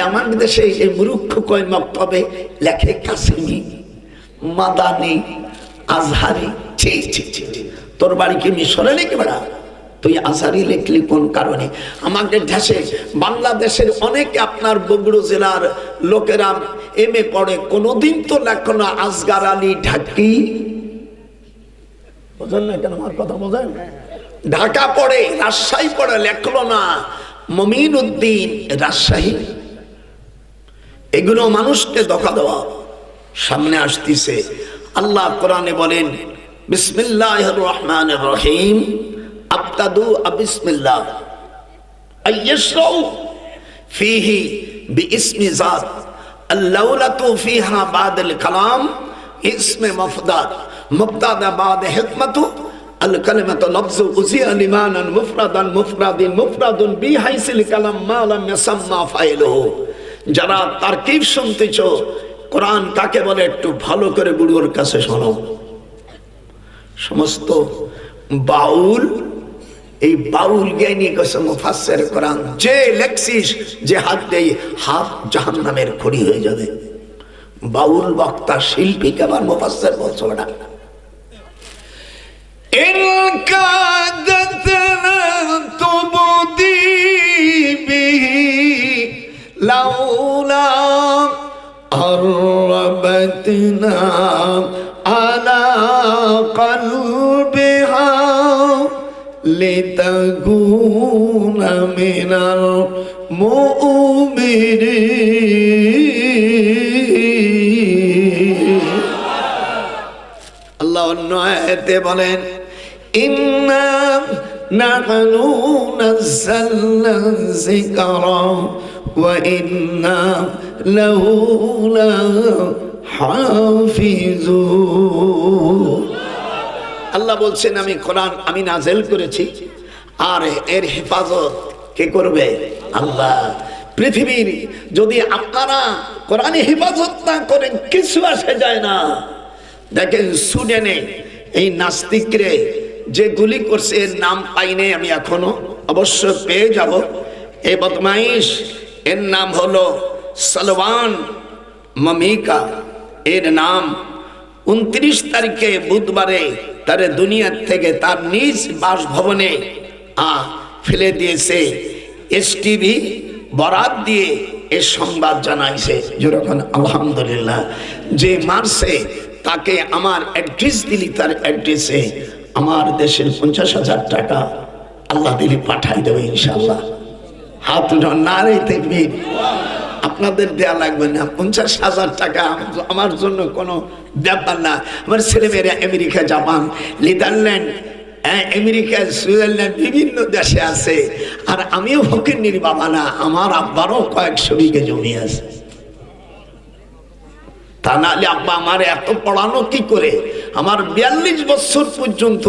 আমার দেশে এই মূর্খ কয় মক্তবে লেখে কাসিমি, মাদানি, আজহারি। ছি ছি ছি, তোর বাড়ি কি মিশরে লিখে বেড়া? তুই আজহারি লিখলি কোন কারণে? আমাদের দেশে বাংলাদেশের অনেকে আপনার বগুড়া জেলার লোকেরা এমএ পড়ে, কোনোদিন তো লেখো না আসগার আলী ঢাকি। বোঝেন না কেন আমার কথা? বোঝেন? ঢাকা পড়ে, রাজশাহী পড়ে, লেখলো না মমিন উদ্দিন রাজশাহী। এগুলো মানুষকে ধোঁকা দেওয়া। সামনে আসতেছে আল্লাহ কোরআনে বলেন বিসমিল্লাহির রহমানির রহিম আবতাদু বিসমিল্লাহ আইয়াশরাউ ফীহি বিইসমি যাত আল্লাউলাতু ফীহা বাদাল কালাম ইসমে মফদাদ মুবতাদা বাদ হিকমাতু আল কালিমাতু লফজু উজিয়া লিমানান মুফরাদান মুফরাদিন মুফরাদুন বিহাইসিল কালাম মা লাম ইয়াসাম্মা ফাইলুহু। যারা তারকিব শুনতেছ, কোরআন কাকে বলে একটু ভালো করে বুড়োর কাছে শোনো। সমস্ত বাউল, এই বাউল জ্ঞানী কাছে মুফাসসির কোরআন যে লেখছিস যে হাত দেই হাত জাহান্নামের খড়ি হয়ে যাবে। বাউল বক্তা শিল্পী আবার মুফাসসির বলছো না। ইন কাদাতনা তুবদি বিহি লাউলা আরবাতনা আলা কলবিহা লিতাকুনা মিনাল মুমিনিন। আল্লাহ অন্য আয়াতে বলেন ইন্না নাহনু নাযালনা যিকরা ওয়া ইন্না লাহু লাহাফিজুন। আল্লাহ বলছেন আমি কোরআন আমি নাযিল করেছি, আর এর হেফাজত কে করবে? আল্লাহ। পৃথিবীর যদি আপনারা কোরআনে হেফাজত না করেন কিছু আসে যায় না। দেখেন সুডানে এই নাস্তিকরে যে গুলি করছে, এর নাম পাইনি আমি এখনো, অবশ্য পেয়ে যাব। এই বদমাইশ এর নাম হলো সালওয়ান মামিকা। এর নাম 29 তারিখে বুধবারে তার দুনিয়ার থেকে তার নিজ বাসভবনে ফেলে দিয়েছে। এসটিভি বরাত দিয়ে এ সংবাদ জানাইছে। যেরকম আলহামদুলিল্লাহ, যে মারছে তাকে আমার অ্যাড্রেস দিলি, তার অ্যাড্রেসে আমার দেশের 50,000 টাকা আল্লাহ দিলি পাঠাই দেবে ইনশাআল্লাহ। হাত না রে তাকবীর। আপনাদের দেয়া লাগবে না 50,000 টাকা, আমার জন্য কোনো ব্যাপার না। আমার ছেলেমেয়েরা America, Japan, Netherland, America, Switzerland বিভিন্ন দেশে আছে। আর আমিও ফকিন্নির বাবা না, আমার আব্বারও কয়েকশো বিঘে জমি আছে। তা নাহলে আব্বা আমার এত পড়ানো কি করে? আমার 42 বছর পর্যন্ত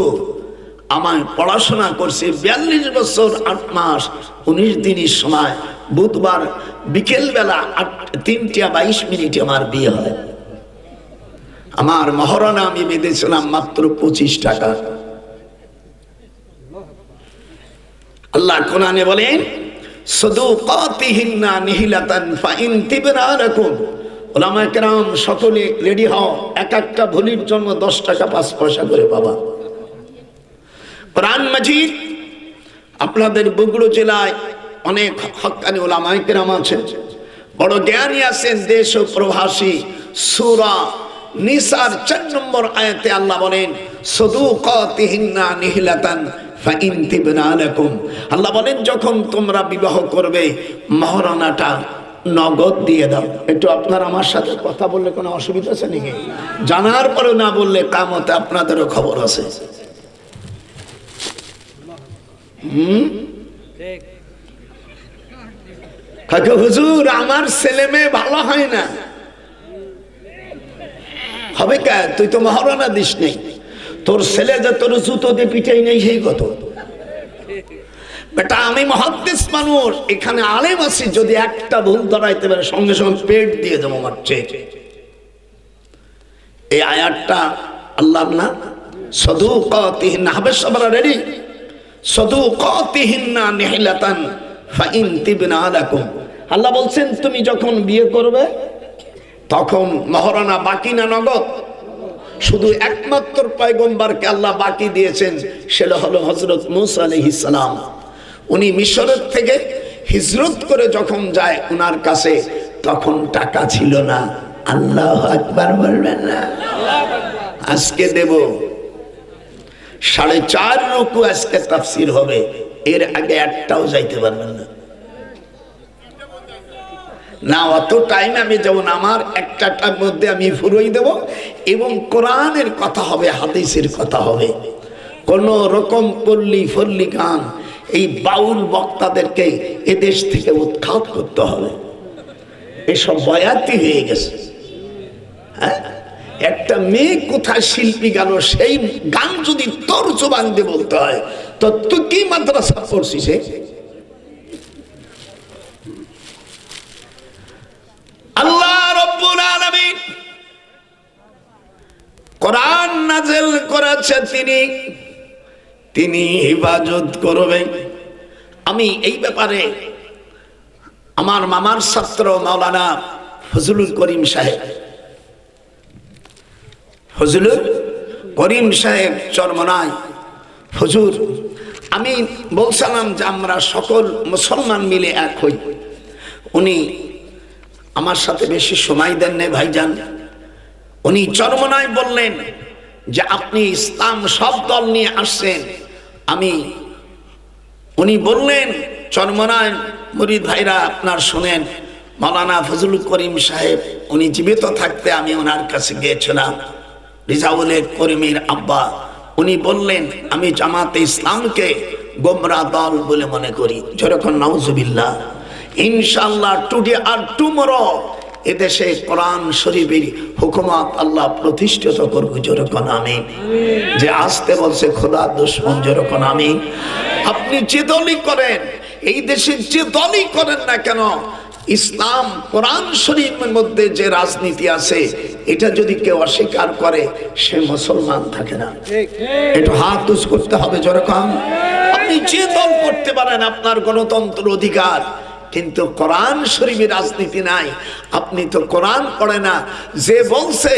আমার পড়াশোনা করছে। 42 বছর 8 মাস 19 দিনের সময় বুধবার বিকেল বেলা 3:22 আমার বিয়ে হয়। আমার মহারণা আমি বেঁধেছিলাম মাত্র 25 টাকা। আল্লাহ কোরআনে বলেন সাদুকাতিহিন্না নিহিলাতান ফাইন তিবনা লাকুম। ওলামায়ে কেরাম সকলে রেডি হও, এক একটা ভুলির জন্য 10 টাকা 5 পয়সা করে পাবা। কোরআন মাজিদ আপনাদের বগুড়া জেলায় অনেক হক্কানি ওলামায়ে কেরাম আছেন, বড় জ্ঞানী আছেন, দেশ ও প্রবাসী। সূরা নিসার 4 নম্বর আয়াতে আল্লাহ বলেন সাদুকাতিহিন্না নিহিলাতান ফাইন তিবনা লাকুম। আল্লাহ বলেন যখন তোমরা বিবাহ করবে মহারণাটা নগদ দিয়ে দাও। একটু আপনার আমার সাথে কথা বললে কোনো অসুবিধা আছে নাকি? জানার পরে না বললে কামতে আপনাদেরও খবর আছে। কাকে হুজুর আমার ছেলে মেয়ে ভালো হয় না, হবে কে? তুই তো মহারণা দিস নেই, তোর ছেলে যে তোর জুতো দিয়ে পিটাই নেই সেই কত। বেটা আমি মুহাদ্দিস মানুষ, এখানে আলেম আছি, যদি একটা ভুল ধরাইতে পারে সঙ্গে সঙ্গে পেট দিয়ে দেবো আমার চেয়ে। এই আয়াতটা আল্লাহ না সাদুকাতিহিন্না, হবে সবাই রেডি? সাদুকাতিহিন্না নিহিলাতান ফাইন তিবনা লাকুম। আল্লাহ বলছেন তুমি যখন বিয়ে করবে তখন মহারণা বাকি না নগদ? শুধু একমাত্র পয়গম্বরকে আল্লাহ বাকি দিয়েছেন, সেটা হলো হযরত মূসা আলাইহিস সালাম। উনি মিশরের থেকে হিজরত করে যখন যায় উনার কাছে, তখন টাকা ছিল না। আল্লাহু আকবার বলবেন না? আজকে দেব 4.5 রুকু, আজকে তাফসীর হবে, এর আগে একটাও যাইতে পারবেন না। না অত টাইম আমি যেমন আমার একটার মধ্যে আমি ফুরোই দেব, এবং কোরআনের কথা হবে, হাদিসের কথা হবে। কোন রকম পল্লী ফল্লি গান এই বাউল বক্তাদেরকে এদেশ থেকে উৎখাত করতে হবে। এসব বয়াতি হয়ে গেছে। হ্যাঁ, একটা মেয়ে কোথায় শিল্পী গান, সেই গান যদি তোর জবান দিয়ে বলতে হয় তো তুই কি মাদ্রাসা পড়ছিস? আল্লাহ রাব্বুল আলামিন কোরআন নাযিল করেছেন, তিনি হিফাজত করবেন। আমি এই ব্যাপারে আমার মামার ছাত্র মাওলানা ফজলুল করিম সাহেব চরমনাই হুজুর, আমি বলছিলাম যে আমরা সকল মুসলমান মিলে এক হই। উনি আমার সাথে বেশি সময় দেন নাই ভাইজান। উনি চরমনায় বললেন যে আপনি ইসলাম সব দল নিয়ে আসছেন। উনি বললেন চরমনায় মুরিদ ভাইরা আপনার শুনেন, মাওলানা ফজলুল করিম সাহেব উনি জীবিত থাকতে আমি ওনার কাছে গিয়েছিলাম, রিজাউলের করিমের আব্বা। উনি বললেন আমি জামাতে ইসলামকে গোমরা দল বলে মনে করি। যেরকম নাউজুবিল্লাহ, ইনশাআল্লাহ টুডে আর টুমরো এদেশে কোরআন শরীফের হুকুমত আল্লাহ প্রতিষ্ঠিত করবে। যেরকম আমিন। যে আসতে বলছে খোদা দুশ্মন, যেরকম আমিন। আপনি যে দলই করেন, এই দেশে যে দলই করেন না কেন, ইসলাম কোরআন শরীফের মধ্যে যে রাজনীতি আছে এটা যদি কেউ অস্বীকার করে সে মুসলমান থাকে না। একটু হাত উঁচু করতে হবে। যেরকম আপনি যে দল করতে পারেন, আপনার গণতন্ত্র অধিকার, কিন্তু কোরআন শরীফের রাজনীতি নাই। আপনি তো কোরআন পড়ে না। যে বলছে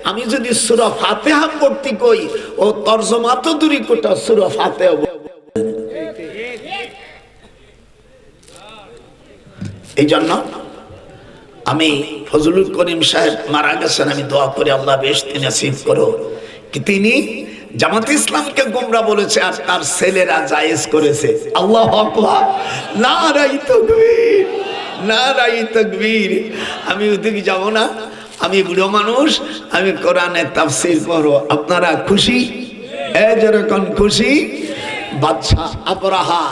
আমি যদি সূরা ফাতিহা পড়তে কই, ও তরজমা তো দূরই কোটা সূরা ফাতিহা। এই জন্য আমি ফজলুল করিম সাহেব মারা গেছেন, আমি দোয়া করি আল্লাহ বেহেশত নসিব করো। তিনি জামাত ইসলামকে গোমরা বলেছে আর তার ছেলেরা জায়েজ করেছে। আল্লাহু আকবার, নারায়ে তাকবীর, নারায়ে তাকবীর। আমি ওদিকে যাব না, আমি বুড়ো মানুষ, আমি কোরআনের তাফসীর করব। আপনারা খুশি? যেরকম খুশি। বাদশা আবরাহা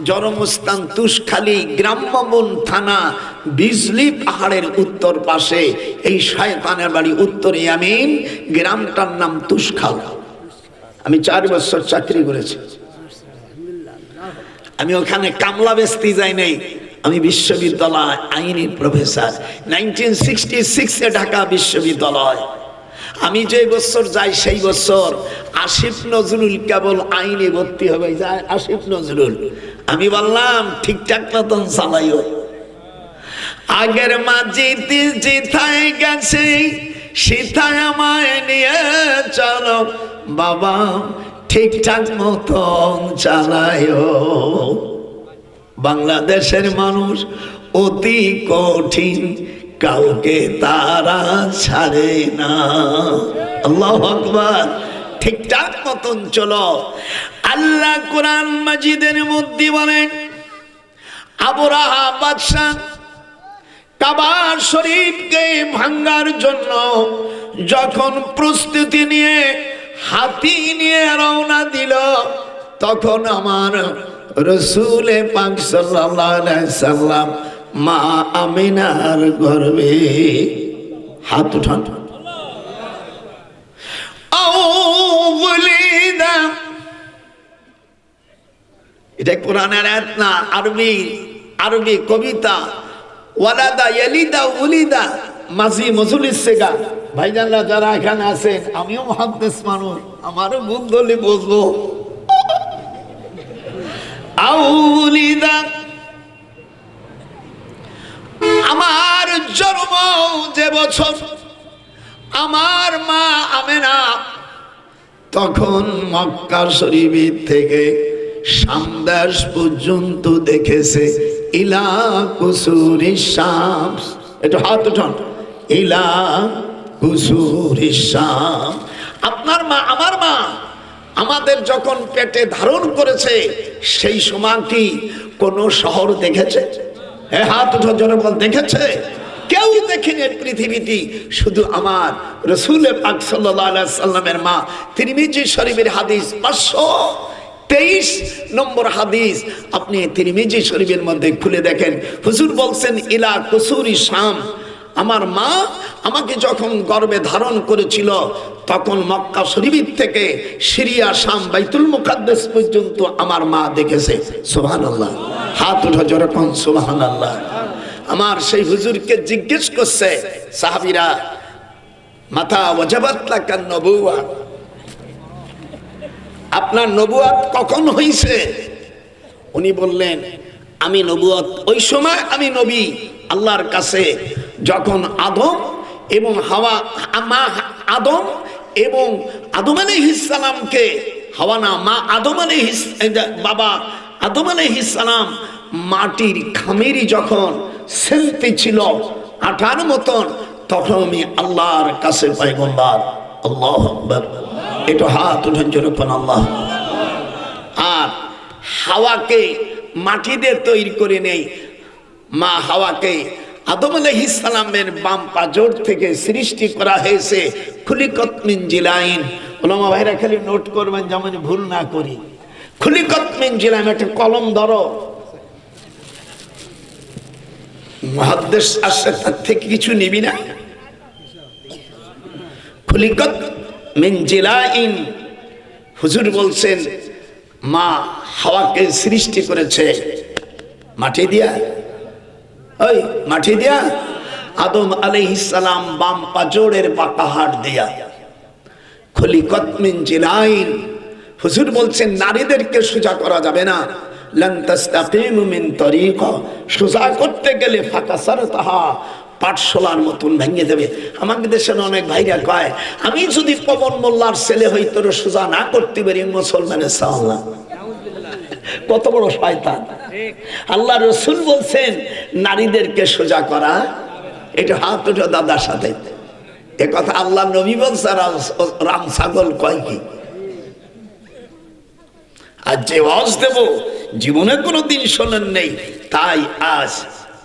জনমস্থান তুষখালী গ্রাম্যবন থানা বিজলি পাহাড়ের উত্তর পাশে, এই শয়তানের বাড়ি উত্তর ইয়ামিন, গ্রামটার নাম তুষখাল। আমি 4 বছর চাকরি করেছি। আমি ওখানে কামলা বেচতে যাই নাই, আমি বিশ্ববিদ্যালয় আইনের প্রফেসর। 1966 ঢাকা বিশ্ববিদ্যালয়। আমি যে বছর যাই সেই বছর আসিফ নজরুল কেবল আইনে ভর্তি হবে, যায় আসিফ নজরুল। আমি বললাম ঠিকঠাক মতন চালাইও। আগের মাঝিতে যেথায় গেছে সেথায় আমায় নিয়ে চলো বাবা, ঠিকঠাক মতন চালাইও। বাংলাদেশের মানুষ অতি কঠিন, কাউকে তারা ছাড়ে না। আল্লাহু আকবার। ঠিকঠাক মতন চলো। আল্লাহ কোরআন মাজিদের মধ্যে বলেন, আবরাহা বাদশা কাবা শরীফকে ভাঙার জন্য যখন প্রস্তুতি নিয়ে হাতি নিয়ে রওনা দিল, তখন আমার রাসূল পাক সাল্লাল্লাহু আলাইহি সাল্লাম মা আমিনার গর্ভে হাত উঠান। এটা কোরআনের আয়াত না, আরবি কবিতা। ওয়ালাদা ইয়ালিদা উলিদা মাঝি মজলিস সেগা। ভাইজানরা যারা এখানে আছেন, আমিও মুহাদ্দিস মানুষ, আমারও মুখ ধরলে বলবো আউলিদা আমার জন্ম যে বছর আমার মা আমেনা তখন মক্কা শরীফ থেকে শামদাস পর্যন্ত দেখেছে ইলা কুসুরি শামস। একটু হাত উঠান, ইলা কুসুরি শাম। আপনার মা আমার মা আমাদের যখন পেটে ধারণ করেছে সেই সময় কি কোন শহর দেখেছে? হাত উঠো জোরে বল, দেখেছে? কেউ দেখেনি পৃথিবীতে, শুধু আমার রাসূল পাক সাল্লাল্লাহু আলাইহি সাল্লামের মা। তিরমিজি শরীফের হাদিস 523 নম্বর হাদিস, আপনি তিরমিজি শরীফের মধ্যে খুলে দেখেন। হুজুর বলছেন ইলা কুসুরি শাম, আমার মা আমাকে যখন গর্ভে ধারণ করেছিল তখন মক্কা শরীফ থেকে সিরিয়া, শাম, বাইতুল মুকাদ্দাস পর্যন্ত আমার মা দেখেছে। সুবহানাল্লাহ, হাত উঠা জোরে কোন সুবহানাল্লাহ। আমার সেই হুজুরকে জিজ্ঞেস করছে সাহাবীরা, মাতা ওয়াজাবাত লাকান নবুওয়া, আপনার নবুয়ত কখন হইছে? উনি বললেন আমি নবুয়ত ওই সময় আমি নবী আল্লাহর কাছে যখন আদম এবং হাওয়া, মা আদম এবং আদম আলাইহিস সালামকে, হাওয়া না, মা আদম আলাইহিস, বাবা আদম আলাইহিস সালাম মাটির খামেরই যখন সেলতে ছিল আঠার মতন, তখন আমি আল্লাহর কাছে পয়গম্বর। আল্লাহু আকবার, একটু হাত উঠান জোরে কোন আল্লাহ। আর হাওয়াকে মাটি দিয়ে তৈরি করে নেই, মা হাওয়াকে আদম আলাইহিস সালামের বাম পাজর থেকে সৃষ্টি করা হয়েছে। খুলিকত মিন জিলাইন, ওলামা ভাইরা খালি নোট করবেন যেমন ভুল না করি। খুলিকত মিন জিলাইন, একটা কলম ধরো, মুহাদ্দিস আসছে তার থেকে কিছু নিবি না। খুলিকত মিন জিলাইন, হুজুর বলছেন মা হাওয়াকে সৃষ্টি করেছে মাটি দিয়া। ওই মাটি দিয়া, আদম আলাইহিস সালাম বাম পাজরের পাকা হাড় দিয়া। খুলিকত মিন জিলাইন, হুজুর বলছেন নারীদেরকে সোজা করা যাবে না। লান তাস্তাকিমু মিন তরিকা, সোজা করতে গেলে ফাকাসারতাহা, পাঠশালার মতন ভেঙে দেবে। আমাদের দেশের অনেক ভাইরা কয় আমি যদি পবন মোল্লার ছেলে হই তোর সোজা না করতে পারি, মুসলমানের সাল্লাহ, কত বড় শয়তান। আল্লাহ রাসূল বলছেন নারীদেরকে সোজা করা। এটা হাত উঠে দাদার সাথে, এ কথা আল্লাহ নবী বলছে, রাম ছাগল কয় কি? আর যে ওয়াজ দেব জীবনে কোনোদিন শোনেন নেই, তাই আজ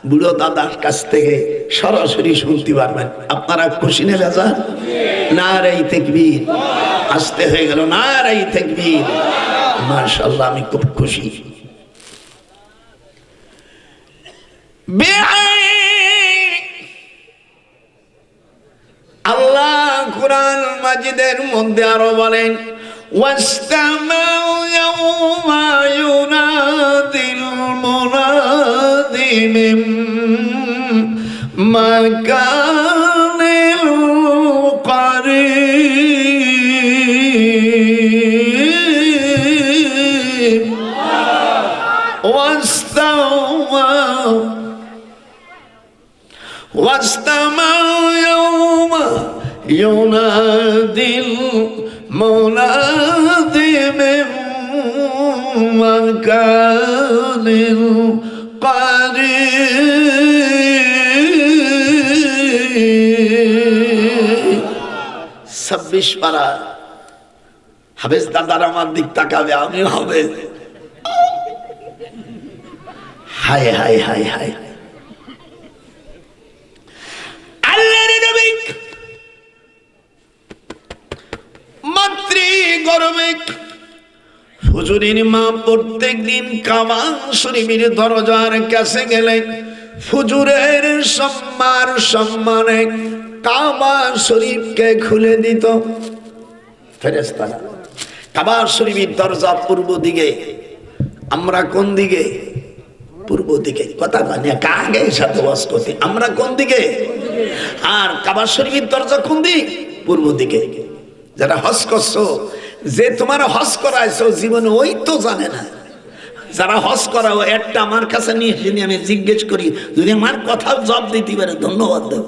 বুড়ো দাদার কাছ থেকে সরাসরি শুনতে পারবেন। আপনারা খুশি না বেজার? নারে তাকবীর, আসতে হয়ে গেল, নারে তাকবীর। মাশাআল্লাহ, আমি খুব খুশি। আল্লাহ কুরআন মাজিদের মধ্যে আরো বলেন ওয়াসতামাউ ইয়াওমা ইউনাদিল মুনাদি মিন মাকানিল কারীব واستمعوا يوم ينادي المنادي من مكان قريب। 26 পারা হাফেজ দাদার আমার দিক তাকাবে, আমি হবে হায় হায় হায় হায়। হুজুরের মা প্রত্যেক দিন কাবা শরীফের দরজার কাছে গেলে হুজুরের সম্মানে কাবা শরীফকে খুলে দিত ফেরেশতারা। কাবা শরীফের দরজা পূর্ব দিকে, আমরা কোন দিকে? পূর্ব দিকে। কথা মানে কাগে সাথে ওয়াজ করতে, আমরা কোন দিকে? আর কাবা শরীফের দরজা কোন দিক? পূর্ব দিকে। যারা হজ করছো, যে তোমার হজ করাইছো জীবনে ওই তো জানে না, যারা হজ করাও একটা আমার কাছে নিয়ে এসে আমি জিজ্ঞেস করি, যদি আমার কথা জবাব দিতে পারে ধন্যবাদ দেব।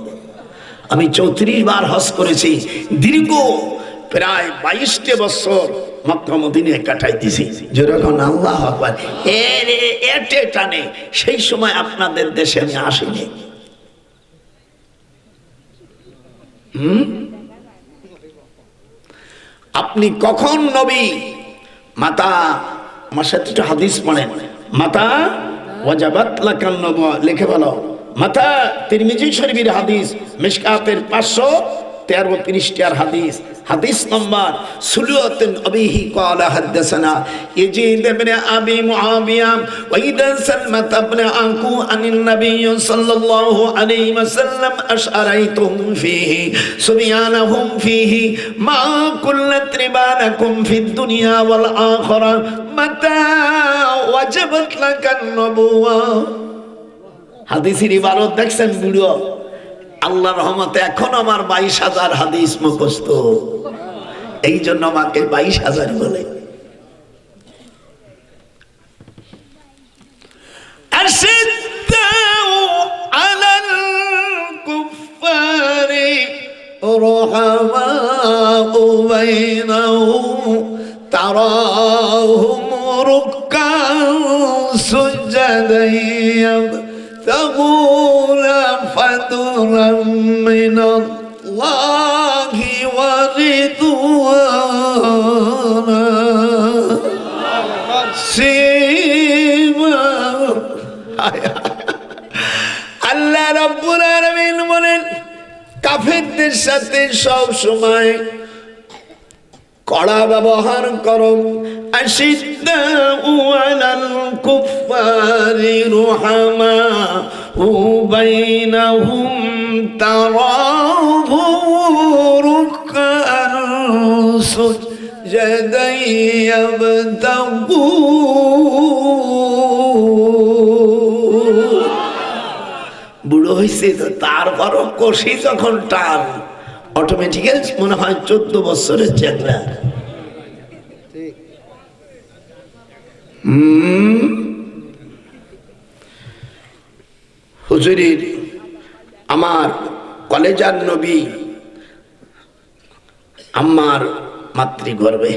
আমি 34 বার হজ করেছি, দীর্ঘ প্রায় 22 বছর মক্কা মদিনায় কাটাই দিছি। যেরকম আল্লাহু আকবার। এটে টানে সেই সময় আপনাদের দেশে আমি আসিনি। আপনি কখন নবী? মাতা, আমার সাথে একটু হাদিস পড়েন। মাতা ওয়াজাবাত লাকান নবুয়া, লিখে বলো মাতা। তিরমিজি শরীফের হাদিস, মিশকাতের 513 পৃষ্ঠার হাদিস, হাদিস নম্বর সুলুয়াতুন আবিহি ক্বালা হাদাসানা ইয়াজিদ ইবনে আবি মুআবিয়া ওয়া ইদা সালমাত ইবনে আনকু আনিন নবী সাল্লাল্লাহু আলাইহি ওয়াসাল্লাম আশআরাইতুম ফীহি সুবয়ানাহুম ফীহি মা কুল্লাত রিবানাকুম ফিদ দুনিয়া ওয়াল আখিরা মাতা ওয়াজাবাত লাকান নবুয়া। হাদিসের ইবারত দেখছেন ভিডিও? আল্লাহর রহমতে এখন আমার 22,000 হাদিস মুখস্থ, এই জন্য আমাকে 22,000 বলে। আশিদ্দাউ আলাল কুফারি রুহামাউ বাইনাহুম তারাহুম রুক্কান সুজদান يبتغون فضلا من الله ورضوانا سيماهم আল্লাহ রাব্বুল আলামিন বলেন, কাফেরদের সাথে সব সময় কড়া ব্যবহার করো। আশিদ্দাউ আলাল কুফারি রুহামাউ বাইনাহুম তারাহুম রুক্কান সুজদান ইয়াবতাগুন। বুড়ো হয়েছে তো তারপরও কষি যখন টান, অটোমেটিক্যাল মনে হয় 14 বছরের চেংড়া। হুজুরের আমার কলেজার নবী আমার মাতৃগর্ভে।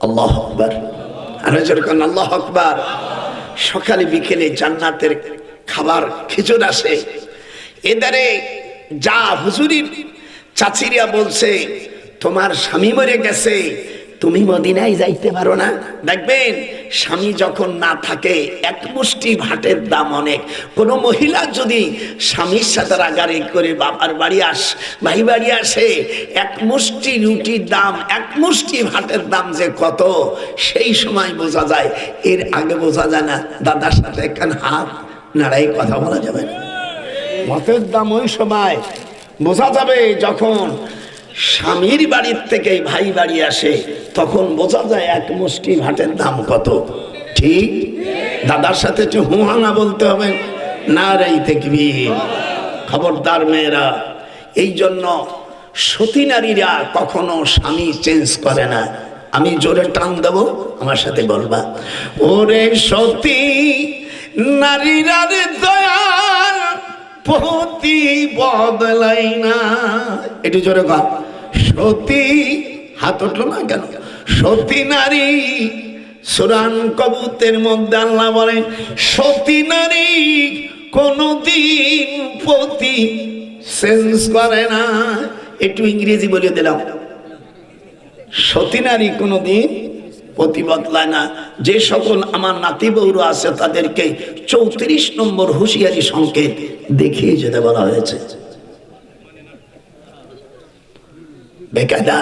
আল্লাহু আকবার। আর যখন আল্লাহু আকবার, সকালে বিকেলে জান্নাতের খাবার খেজুর আসে। এদারে যা হুজুরির চাচিরা বলছে, তোমার স্বামী মরে গেছে, তুমি মদিনায় যাইতে পারো না। দেখবেন স্বামী যখন না থাকে এক মুষ্টি ভাতের দাম অনেক। কোনো মহিলা যদি স্বামীর সাথে রাগারাগি করে বাবার বাড়ি ভাই বাড়ি আসে, এক মুষ্টি রুটির দাম, এক মুষ্টি ভাতের দাম যে কত, সেই সময় বোঝা যায়। এর আগে বোঝা যায় না। দাদার সাথে একখান হাত নাড়াই কথা বলা যাবে না। ভাতের দাম ওই সময় বোঝা যাবে যখন স্বামীর বাড়ির থেকে ভাই বাড়ি আসে, তখন বোঝা যায় এক মুষ্টি ভাতের দাম কত। ঠিক? দাদার সাথে একটু হুহানা বলতে হবে, না রে তাকবীর। খবরদার মেয়েরা। এই জন্য সতী নারীরা কখনো স্বামী চেঞ্জ করে না। আমি জোরে টান দেবো, আমার সাথে বলবা, ওরে সতী নারীরা রে দয়াল পতি বদলাই না। এটি জোরে কর। সতী, হাত উঠলো না কেন? সতী নারী, সূরা কবুতের মধ্যে আল্লাহ বলেন, সতী নারী কোনদিন পতি চেঞ্জ করে না। একটু ইংরেজি বলে দিলাম, সতী নারী কোনদিন পতি বদলায় না। যে সকল আমার নাতি বৌরা আছে তাদেরকে 34 নম্বর হুঁশিয়ারি সংকেত দেখিয়ে যেতে বলা হয়েছে। বেকায়দা।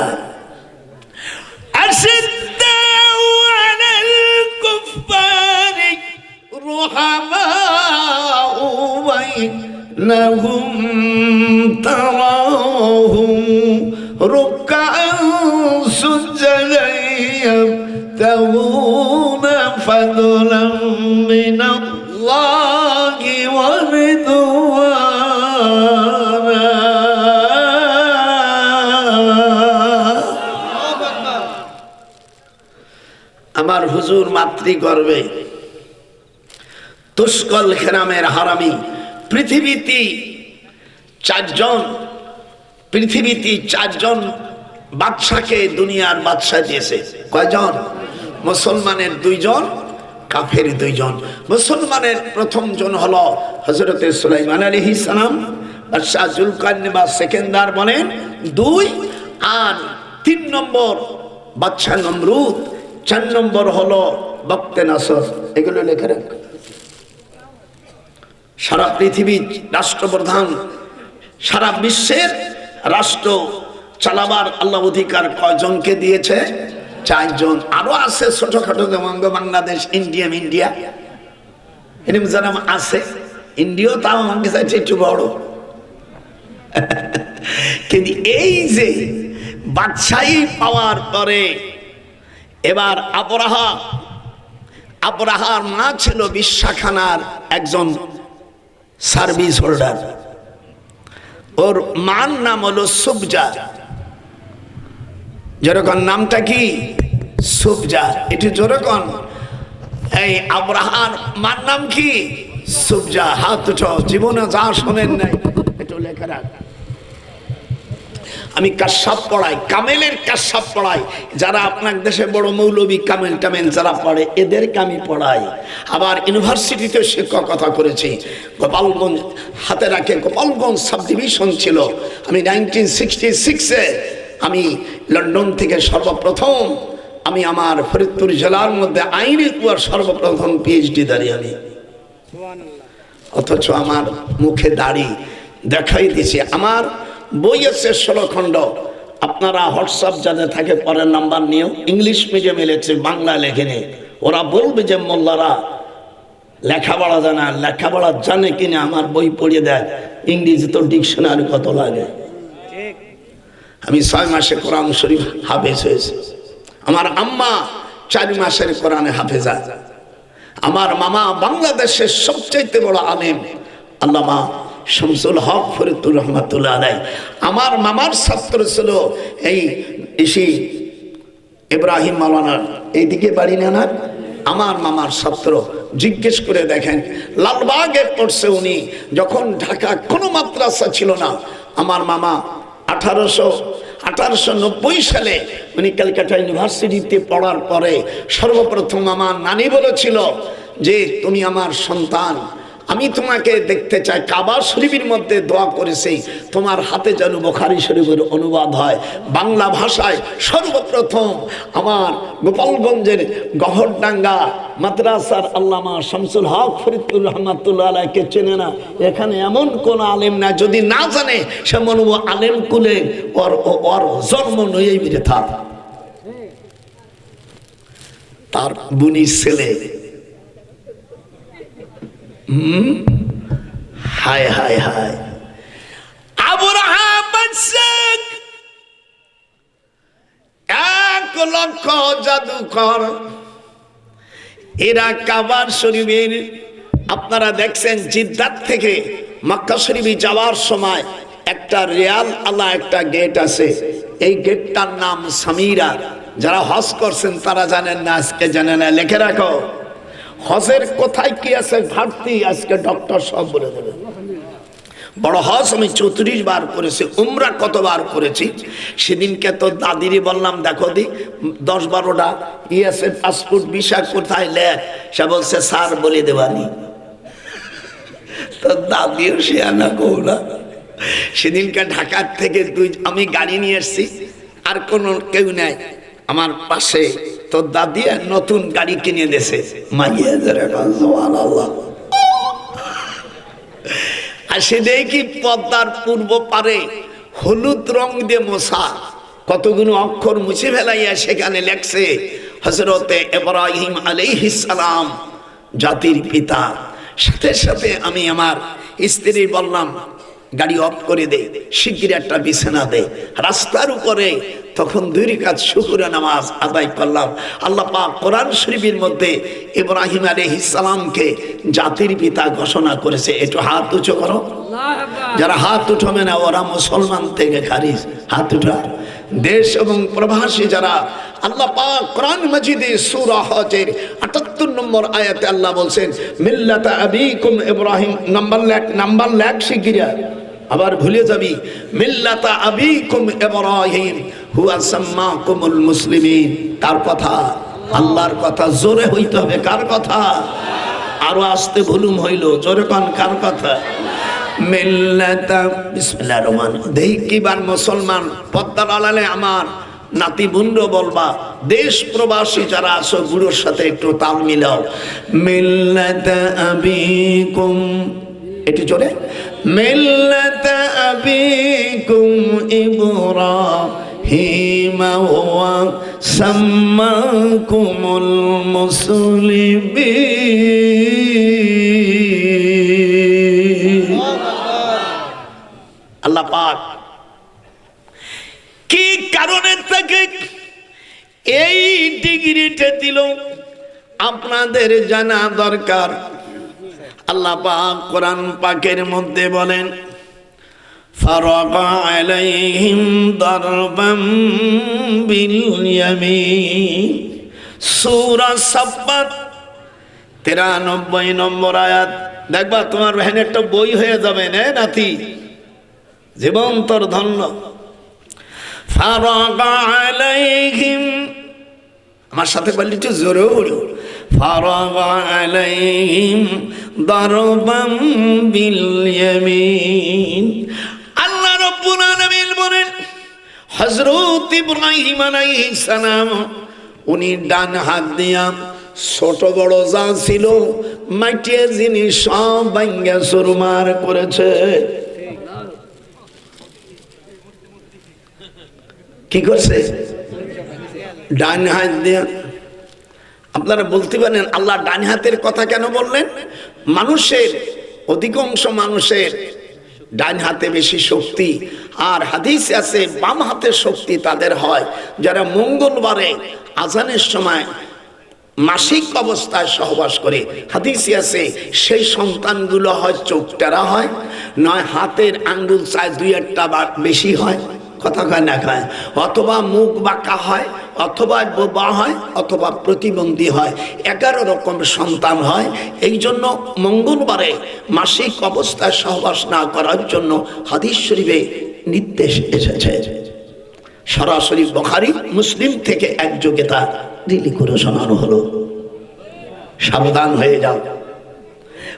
আশিদ্দাউ আলাল কুফারি রুহামাউ বাইনাহুম তারাহুম রুক্কান সুজদান ইয়াবতাগুনা ফাদলান মিনাল্লাহি ওয়া রিদওয়ানা। আমার হুজুর মাতৃগর্ভে তুষ্কল খেরামের হারামি। পৃথিবীতে চারজন বাদশাকে দুনিয়ার বাদশা দিয়েছে। কয়জন? মুসলমানের 2 জন, কাফের 2 জন। মুসলমানের প্রথম জন হলো হযরতে সুলাইমান আলাইহিস সালাম, বাদশা জুলকারনাইন বা সেকেন্দার বলেন 2, আর 3 নম্বর বাদশা নমরুদ, 4 নম্বর হলো বক্তে নাসর। এগুলো লেখা রাখ। সারা পৃথিবীর রাষ্ট্রপ্রধান, সারা বিশ্বের রাষ্ট্র চালাবার আল্লাহ অধিকার কয়জনকে দিয়েছে? 4 জন। আরো আছে ছোটখাটো, যেমন বাংলাদেশ, ইন্ডিয়া এরকম যারা আছে। ইন্ডিয়া তাও আমাকে চাইছে একটু বড়। কিন্তু এই যে বাদশাহী পাওয়ার পরে এবার আবরাহার মা ছিল বিশাখানার একজন সার্ভিস হোল্ডার। ওর মার নাম হলো সুবজা। যেরকম নামটা কি? সুবজা। এটি যেরকম এই আবরাহার মার নাম কি? সুবজা। হাত উঠো, জীবনে যা শোনেন নাই একটু লেখা রাখ। আমি কাশাব পড়াই, কামেলের কাশাব পড়াই। যারা আপনার দেশে বড় মৌলবী কামেল টামেল যারা পড়ে, এদেরকে আমি পড়াই। আবার ইউনিভার্সিটিতে শিক্ষকতা করেছি। গোপালগঞ্জ হাতে রাখে, গোপালগঞ্জ সাব ডিভিশন ছিল। আমি 1966-এ আমি লন্ডন থেকে সর্বপ্রথম, আমি আমার ফরিদপুর জেলার মধ্যে আইনে সর্বপ্রথম PhD দাঁড়িয়ে আমি। অথচ আমার মুখে দাড়ি দেখাই দিয়েছি। আমার বই আছে 16 খণ্ড। আপনারা হোয়াটসঅ্যাপ যাদের থাকে পরের নাম্বার নিয়েও, ইংলিশ মিডিয়ামে লেখছে, বাংলা লেখেনি। ওরা বলবে যে মোল্লারা লেখাপড়া জানে, লেখাপড়া জানে কিনা আমার বই পড়িয়ে দেয়। ইংরেজি তো ডিকশনারি কত লাগে। আমি 6 মাসে কোরআন শরীফ হাফেজ হয়েছে। আমার আম্মা 4 মাসের কোরআনে হাফেজা। আমার মামা বাংলাদেশের সবচেয়ে বড় আলেম আল্লামা শামসুল হক ফরিদপুর রহমাতুল্লাহ আলাইহি। আমার মামার ছাত্র ছিল এই ইসি ইব্রাহিম মাওলানা, এইদিকে বাড়ি না? আমার মামার ছাত্র। জিজ্ঞেস করে দেখেন, লালবাগে পড়ছে উনি। যখন ঢাকা কোনো মাদ্রাসা ছিল না, আমার মামা 1890 সালে উনি ক্যালকাটা ইউনিভার্সিটিতে পড়ার পরে সর্বপ্রথম আমার নানি বলেছিল যে তুমি আমার সন্তান, আমি তোমাকে দেখতে চাই। কাবা শরীফের মধ্যে দোয়া করেছি তোমার হাতে যেন বুখারী শরীফের অনুবাদ হয় বাংলা ভাষায়। সর্বপ্রথম আমার গোপালগঞ্জের গহরডাঙ্গা মাদ্রাসার আল্লামা শামসুল হক ফরিদপুর রহমাতুল্লাহ আলাইহিকে চেনে না এখানে এমন কোন আলেম না, যদি না জানে সে মনব আলেম কুলে ওর জন্ম নয়েই বেড়ে থাক। তার বুনি ছেলে, হায় হায় হায়, আবরাহা বাদশাহ 1 লক্ষ জাদুকর। এরা কাবার শরীফের, আপনারা দেখছেন জিদ্দাত থেকে মক্কা শরীফে যাওয়ার সময় একটা রিয়াল আলা একটা গেট আছে। এই গেটটার নাম সামিরা। যারা হজ করছেন তারা জানেন না, আজকে জানে না, লিখে রাখো। হজের কোথায় কি আছে ঘাটতি আজকে ডক্টর সব বলে দেবে। বড় হজ আমি 34 বার করেছি। উমরা কতবার করেছি সেদিনকে তো দাদিরই বললাম, দেখো দি 10-12টা আছে পাসপোর্ট ভিসা কোথায় লেখ। সে বলছে স্যার বলে দেবানি। তো দাদিও সে আনা কৌলা। সেদিনকে ঢাকার থেকে আমি গাড়ি নিয়ে এসছি, আর কোনো কেউ নাই আমার পাশে। তো দাদি নতুন গাড়ি কিনে দিয়েছে, মাইয়া সুবহানাল্লাহ। আর সে দেখি পদ্মার পূর্ব পারে হলুদ রং দিয়ে মোছা কতগুলো অক্ষর মুছে ফেলাইয়া সেখানে লেখছে হযরতে ইব্রাহিম আলাইহিস সালাম জাতির পিতা। সাথে সাথে আমি আমার স্ত্রী বললাম গাড়ি অফ করে দে, শিগগির একটা বিছানা দে। রাস্তার উপরে তখন 2 রাকাত শুকরের নামাজ আদায় করলাম। আল্লাহ পাক কোরআন শরীফের মধ্যে ইব্রাহিম আলাইহিস সালামকে জাতির পিতা ঘোষণা করেছে। একটু হাত উঁচু করো। যারা হাত উঠাবে না ওরা মুসলমান থেকে খারিজ। হাত উঠা। দেশ এবং প্রবাসী যারা আল্লাহ পাক কোরআন মাজিদে সূরা হজের ৭৮ নম্বর আয়াতে আল্লাহ বলছেন মিল্লাতা আবিকুম ইব্রাহিম নাম্বার লেখ শিগগিরা আবার ভুলে যাবি মিল্লাতা আবিকুম ইব্রাহিম হুয়া সাম্মাকুমুল মুসলিমিন। তার কথা আল্লাহর কথা জোরে হইতে হবে। কার কথা? আরো আস্তে ভলিউম হইল, জোরে কোন কার কথা? মিল্লাতা বিসমিল্লাহির রহমানির রহিম। দেখিবার মুসলমান পদ্মার আড়ালে আমার নাতি বুন্ড বলবা, দেশ প্রবাসী যারা আছো গুরুর সাথে একটু তাল মিলাও। মিল্লাতা আবিকুম, একটু জোরে। মিল্লাতা আবিকুম ইব্রাহিম ওয়া সাম্মাকুমুল মুসলিমিন। আল্লাহ পাক কি কারণে তাকে এই ডিগ্রিটা দিল আপনাদের জানা দরকার। আল্লাহ পাক কোরআন পাকের মধ্যে বলেন ফারাকা আলাইহিম দারবাম বিল ইয়ামিন, সূরা সাব্বাত 93 নম্বর আয়াত। দেখবা তোমার ভ্যানে একটা বই হয়ে যাবে না নাতি, জীবন্তর ধন্য। ফারাকা আলাইহিম, আমার সাথে বললি একটু জোরে বলো। ফারাকা আলাইহিম দারবাম বিল ইয়ামিন। আল্লাহ রাব্বুল আলামিন বলেন হযরত ইব্রাহিম আলাইহিস সালাম উনি ডান হাত দিয়া ছোট বড় যা ছিল মাটির জিনিস সব ভাঙা চুরমার করেছে। কি করছে? ডান হাত দিয়া। আপনারা বলতে পারেন আল্লাহ ডান হাতের কথা কেন বললেন? মানুষের অধিকাংশ মানুষের ডান হাতে বেশি শক্তি, আর হাদিস আছে বাম হাতের শক্তি তাদের হয় যারা মঙ্গলবারে আজানের সময় মাসিক অবস্থায় সহবাস করে। হাদিসে আছে সেই সন্তানগুলো হয় চোখটারা হয়, নয় হাতের আঙ্গুল চায় দুই একটা বেশি হয়, কথা কয় না কয়, অথবা মুখ বাঁকা হয়, অথবা বোবা হয়, অথবা প্রতিবন্ধী হয়। 11 রকম সন্তান হয়। এই জন্য মঙ্গলবারে মাসিক অবস্থায় সহবাস না করার জন্য হাদিস শরীফে নির্দেশ এসেছে। সরাসরি বুখারী মুসলিম থেকে একযোগে তা রিলি করে শোনানো হলো। সাবধান হয়ে যাও।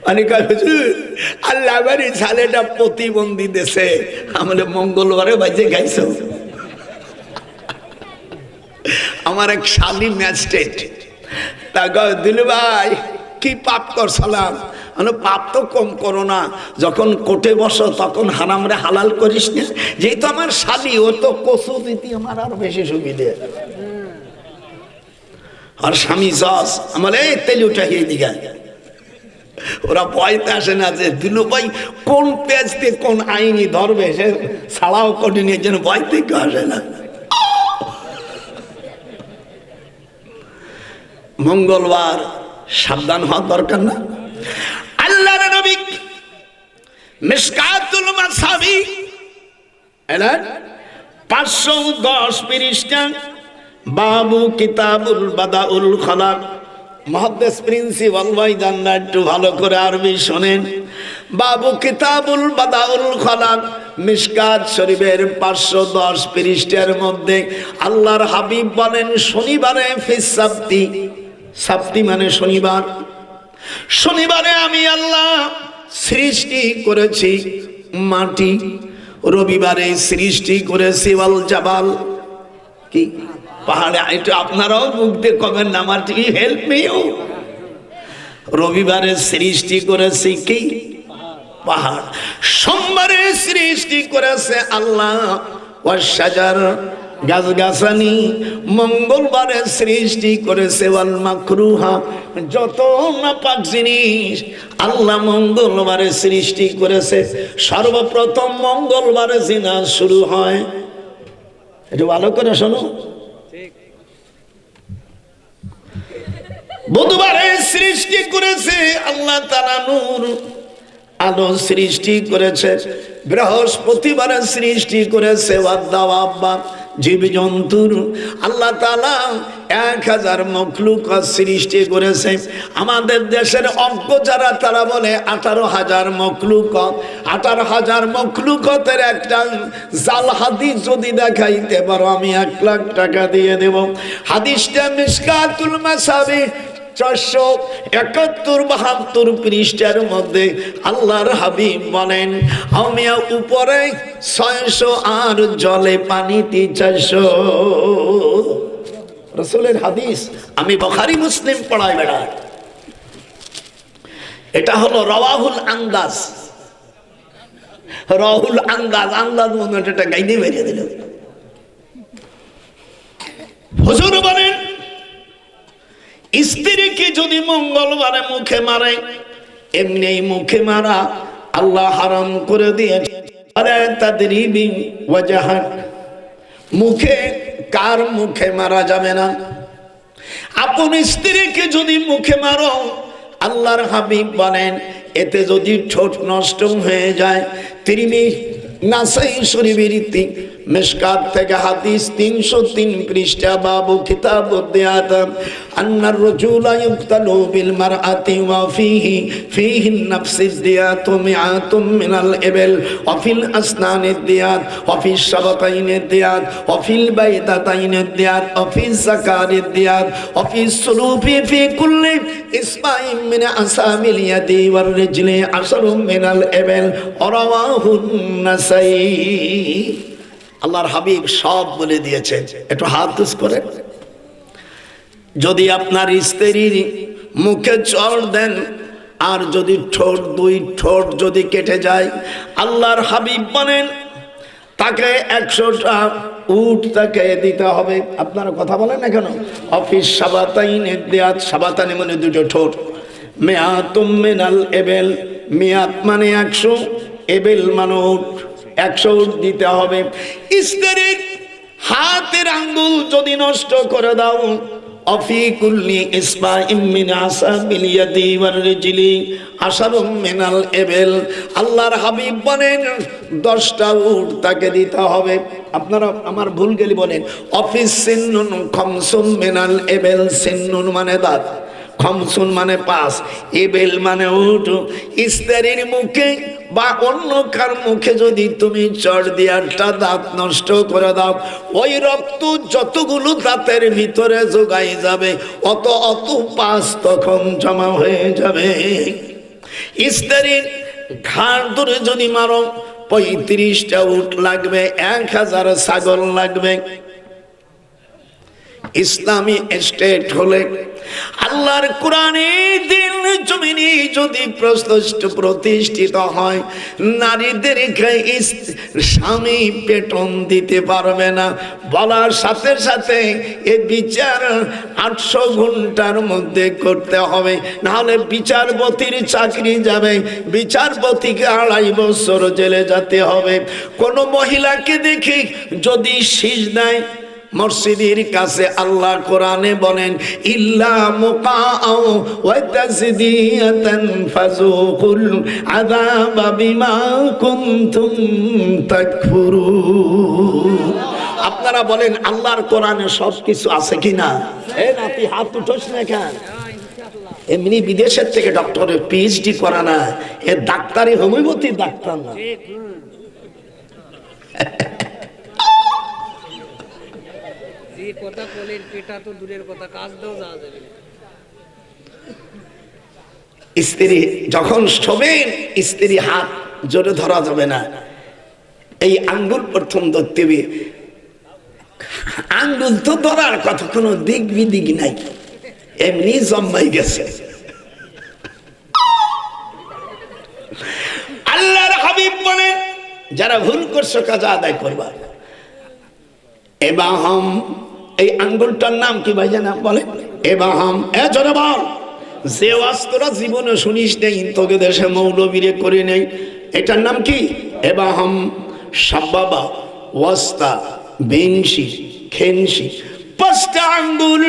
অনেক আল্লাহ আমার এই ছেলেটা প্রতিবন্ধী দেশে আমাদের মঙ্গলবারে বাজে গাইছ। আমার এক শালী ম্যাজিস্ট্রেট তা দিল ভাই কি পাপ করছিলাম? পাপ তো কম করো না, যখন কোর্টে বসো তখন হারামরে হালাল করিস না। যেহেতু আমার শালী, ও তো কচু দিতি আমার আরো বেশি সুবিধে। আর স্বামী জজ আমার এই তেল উঠাই দিঘা, ওরা ভয়তে আসে না যে দিলু ভাই কোন পেজ দিয়ে কোন আইনি ধরবে, সে ছাড়াও কঠিন, এর জন্য ভয় থেকে আসে না। মঙ্গলবার সাবধান হওয়ার দরকার না? আল্লাহর নবী মিশকাতুল মাসাবি এলেন 510 পৃষ্ঠা, বাবু কিতাবুল বাদাউল খালাক। মুহাদ্দিস প্রিন্সিপাল ভাই জাননা একটু ভালো করে আরবি শোনেন। বাবু কিতাবুল বাদাউল খালাক মিশকাত শরীফের 510 পৃষ্ঠার মধ্যে আল্লাহর হাবিব বলেন শনিবারে ফিস সাবতি, সাবতি মানে শনিবার, শনিবারে আমি আল্লাহ সৃষ্টি করেছি মাটি, রবিবারে সৃষ্টি করেছি ওয়াল জাবাল, কি পাহাড়ে। এটা আপনারাও মুখ দিয়ে কবেন না মাটি হেল্প মি ইউ। রবিবারে সৃষ্টি করেছি কি? পাহাড়। সোমবারে সৃষ্টি করেছে আল্লাহ ওয়াশজার, গাছগাছালি। মঙ্গলবারে সৃষ্টি করেছে ওয়াল মাকরুহা, যত নাপাক জিনিস আল্লাহ মঙ্গলবারে সৃষ্টি করেছে। সর্বপ্রথম মঙ্গলবারে জিনা শুরু হয়। একটু ভালো করে শোনো। বুধবারে সৃষ্টি করেছে আল্লাহ তাআলা নূর, আলো সৃষ্টি করেছে। বৃহস্পতিবারে সৃষ্টি করেছে ওয়াদ-দাওয়াব, জীবজন্তুর আল্লাহ তাআলা 1000 মখলুকাত সৃষ্টি করেছে। আমাদের দেশের অজ্ঞ যারা তারা বলে 18,000 মখলুকাত। 18,000 মখলুকাতের একটা জাল হাদিস যদি দেখাইতে পারো আমি 1 লাখ টাকা দিয়ে দেব। হাদিসটা মিশকাতুল মাসাবি 471-72 পৃষ্ঠার মধ্যে আল্লাহর হাবিব বলেন আমি উপরে 600 আর জলে পানিতে 400। রাসূলের হাদিস, আমি বুখারী মুসলিম পড়াই বেড়া। এটা হলো রাওয়াহুল আন্দাজ। রাওয়াহুল আন্দাজ, আন্দাজ মনে এটা গাইতে বেরিয়ে দিল। হুজুর বলেন স্ত্রীকে যদি মঙ্গলবারে মুখে মারে, এমনি মুখে মারা আল্লাহ হারাম করে দিয়েছে। মুখে কার মুখে মারা যাবে না। আপন স্ত্রীকে যদি মুখে মারো, আল্লাহর হাবিব বলেন এতে যদি ঠোঁট নষ্ট হয়ে যায়। তিরমিজি নাসাই শরীফের মিশকাত থেকে হাদিস 303 পৃষ্ঠা বাবু কিতাবুদ দিয়াত আন্নার রাজুলা ইউক্তালু বিল মারআতি ওয়া ফিহি নাফসিদ দিয়াত মিআতুম মিনাল ইবিল ওয়া ফিল আসনানিদ দিয়াত ওয়া ফিশ শাবাতাইনিদ দিয়াত ওয়া ফিল বাইদাতাইনিদ দিয়াত ওয়া ফিজ যাকারিদ দিয়াত ওয়া ফিস সুলুফি ফি কুল্লি ইসমাইন মিন আসাবিল ইয়াদি ওয়ার রিজলি আশরুম মিনাল ইবিল রাওয়াহুন নাসাই। আল্লাহর হাবিব সব বলে দিয়েছেন, একটু হাত তুস করে। যদি আপনার স্ত্রীর মুখে চড় দেন আর যদি ঠোঁট, 2 ঠোঁট যদি কেটে যায়, আল্লাহর হাবিব বলেন তাকে 100টা উট তাকে দিতে হবে। আপনারা কথা বলেন না কেন? অফিস সাবাতাইনের দেয়াত, সাবাতানি মানে 2টো ঠোঁট। মেয়াতুম মিনাল এবেল, মেয়াত মানে 100, এবেল মানে উট, 100 উট দিতে হবে। স্ত্রীর হাতের আঙ্গুল যদি নষ্ট করে দাও, অফি কুল্লি ইসবাইম মিন আসাবিল ইয়াদি ওয়ার রিজলি আশারুম মিনাল এবেল। আল্লাহর হাবিব বলেন 10টা উট তাকে দিতে হবে। আপনারা আমার ভুল গেলি বলেন অফিস সিন্নুন খামসুম মিনাল এবেল। সিন্নুন মানে দাঁত, খামসুন মানে 5, এবেল মানে উট। স্ত্রীর মুখে বা অন্য কার মুখে যদি তুমি চড় দিয়ে 8টা দাঁত নষ্ট করে দাও, ওই রক্ত যতগুলো দাঁতের ভিতরে যোগাই যাবে অত 5 তখন জমা হয়ে যাবে। স্ত্রীর ঘাড় ধরে যদি মারো 35টা উট লাগবে, 1000 ছাগল লাগবে। ইসলামী স্টেট হলে আল্লাহর কোরআনে দিন জমিনে যদি প্রতিষ্ঠিত হয়, নারীদেরকে স্বামী বেতন দিতে পারবে না। বলার সাথে সাথে এ বিচার 800 ঘন্টার মধ্যে করতে হবে, নাহলে বিচারপতির চাকরি যাবে, বিচারপতিকে 2.5 বছর জেলে যেতে হবে। কোনো মহিলাকে দেখি যদি শীষ দেয় মসজিদের কাছে, আল্লাহ কোরআনে বলেন ইল্লা মুকাআও ওয়া তাসদিয়াতান ফাযুকুল আযাবা বিমা কুনতুম তাকফুরুন। আপনারা বলেন আল্লাহর কোরআনে সব কিছু আছে কিনা? এ নাতি হাত উঠোস না কেন? এমনি বিদেশের থেকে ডক্টরের পিএইচডি করা না, এ ডাক্তারি হোমিওপ্যাথি ডাক্তার না। স্ত্রী যখন শোবেন, স্ত্রী হাত জোরে ধরা যাবে না। এই আঙ্গুল প্রথম ধরতে হবে। আঙ্গুল তো ধরার কথা, কোনো দিক বিদিক নাই, এমনি জন্মাই গেছে। আল্লাহর হাবিব বলেন যারা ভুল করছো কাজা আদায় করবা। এবাহম, এই আঙ্গুলটার নাম কি ভাই জানা বলে? এবাহম। জোরে বল। যে ওয়াজ তোরা জীবনে শুনিস নেই, তোকে দেশে মৌলবীরে করে নেই, এটার নাম কি? এবাহম, সাবাবা, ওয়াস্তা, বেনশি, খেনশি। 5টা আঙ্গুল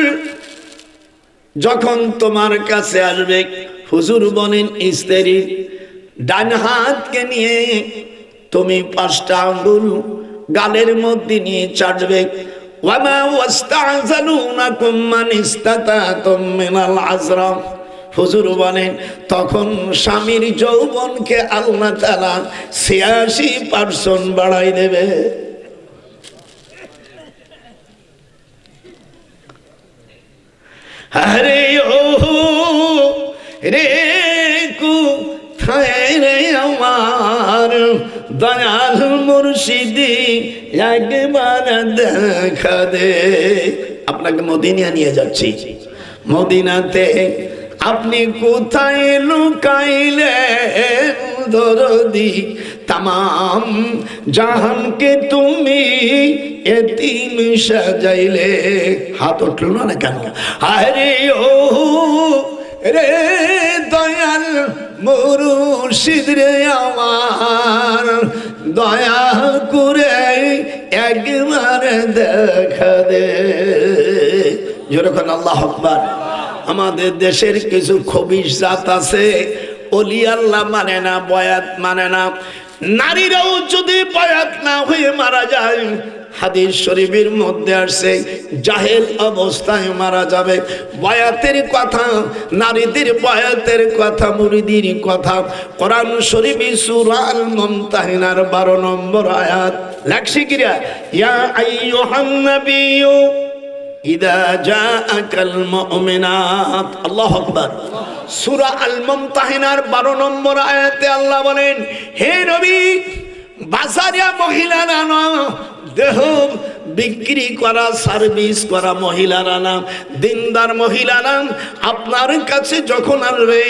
যখন তোমার কাছে আসবে, হুজুর বলেন স্ত্রী ডান হাতকে নিয়ে তুমি 5টা আঙ্গুল গালের মধ্যে নিয়ে চাটবে। ওয়ামা ওয়াস্তাযালুনাকুম মান ইসতাতাতুম মিনাল আজরা, হুজুর বলেন তখন স্বামীর যৌবনকে আল্লাহ তাআলা 86% বাড়াই দেবে। আরে ও রে কোথায় রে আমার দয়াল মুর্শিদি, একবার দেখা দে। আপনাকে মদিনা নিয়ে যাচ্ছি। মদিনাতে আপনি কোথায় লুকাইলেন দরদি, তামাম জাহানকে তুমি এতিম সাজাইলে। হাত উঠল না কেন? আরে ও রে দয়াল মুর্শিদ রে আমার, দয়া করে একবার দেখা দে। যেরকম আল্লাহু আকবার। আমাদের দেশের কিছু খবিশ জাত আছে, ওলি আল্লাহ মানে না, বয়াত মানে না। নারীরাও যদি বয়াত না হয়ে মারা যায়, হাদিস শরীফের মধ্যে আসছে জাহেল অবস্থায় মারা যাবে। বয়াতের কথা, নারীদের বয়াতের কথা, মুরিদির কথা কোরআন শরীফে সূরা আল মুমতাহিনার 12 নম্বর আয়াত লেখছে কিরা, ইয়া আইয়ুহান নাবিয়্যু ইদা জাআকাল মুমিনাত। আল্লাহু আকবার। সূরা আল মুমতাহিনার 12 নম্বর আয়াতে আল্লাহ বলেন, হে নবী, বাজারিয়া মহিলারা না, দেহ বিক্রি করা, সার্ভিস করা মহিলারা না, দিনদার মহিলারা আপনার কাছে যখন আসবে,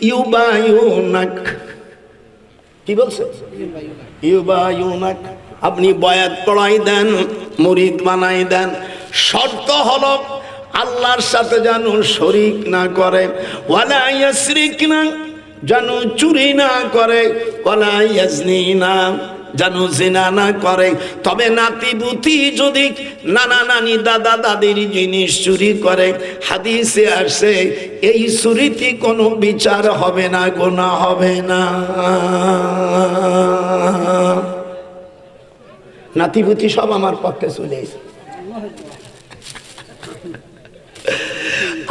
ইউবায়ুনাক, কি বলছে? ইউবায়ুনাক, আপনি বয়াত পড়াই দেন, মুরিদ বানাই দেন। শর্ত হলো আল্লাহর সাথে যেন শরীক না করে, ওয়ালা ইয়াসরিকনা, যেন চুরি না করে, ওয়ালা ইয়াজনিনা, যেন জিনা না করে। তবে নাতিপুতি যদি নানা নানি দাদা দাদির জিনিস চুরি করে, হাদিসে আসে এই চুরিতে কোনো বিচার হবে না, গুনাহ হবে না। নাতিপুতি সব আমার পক্ষে চলে এসে,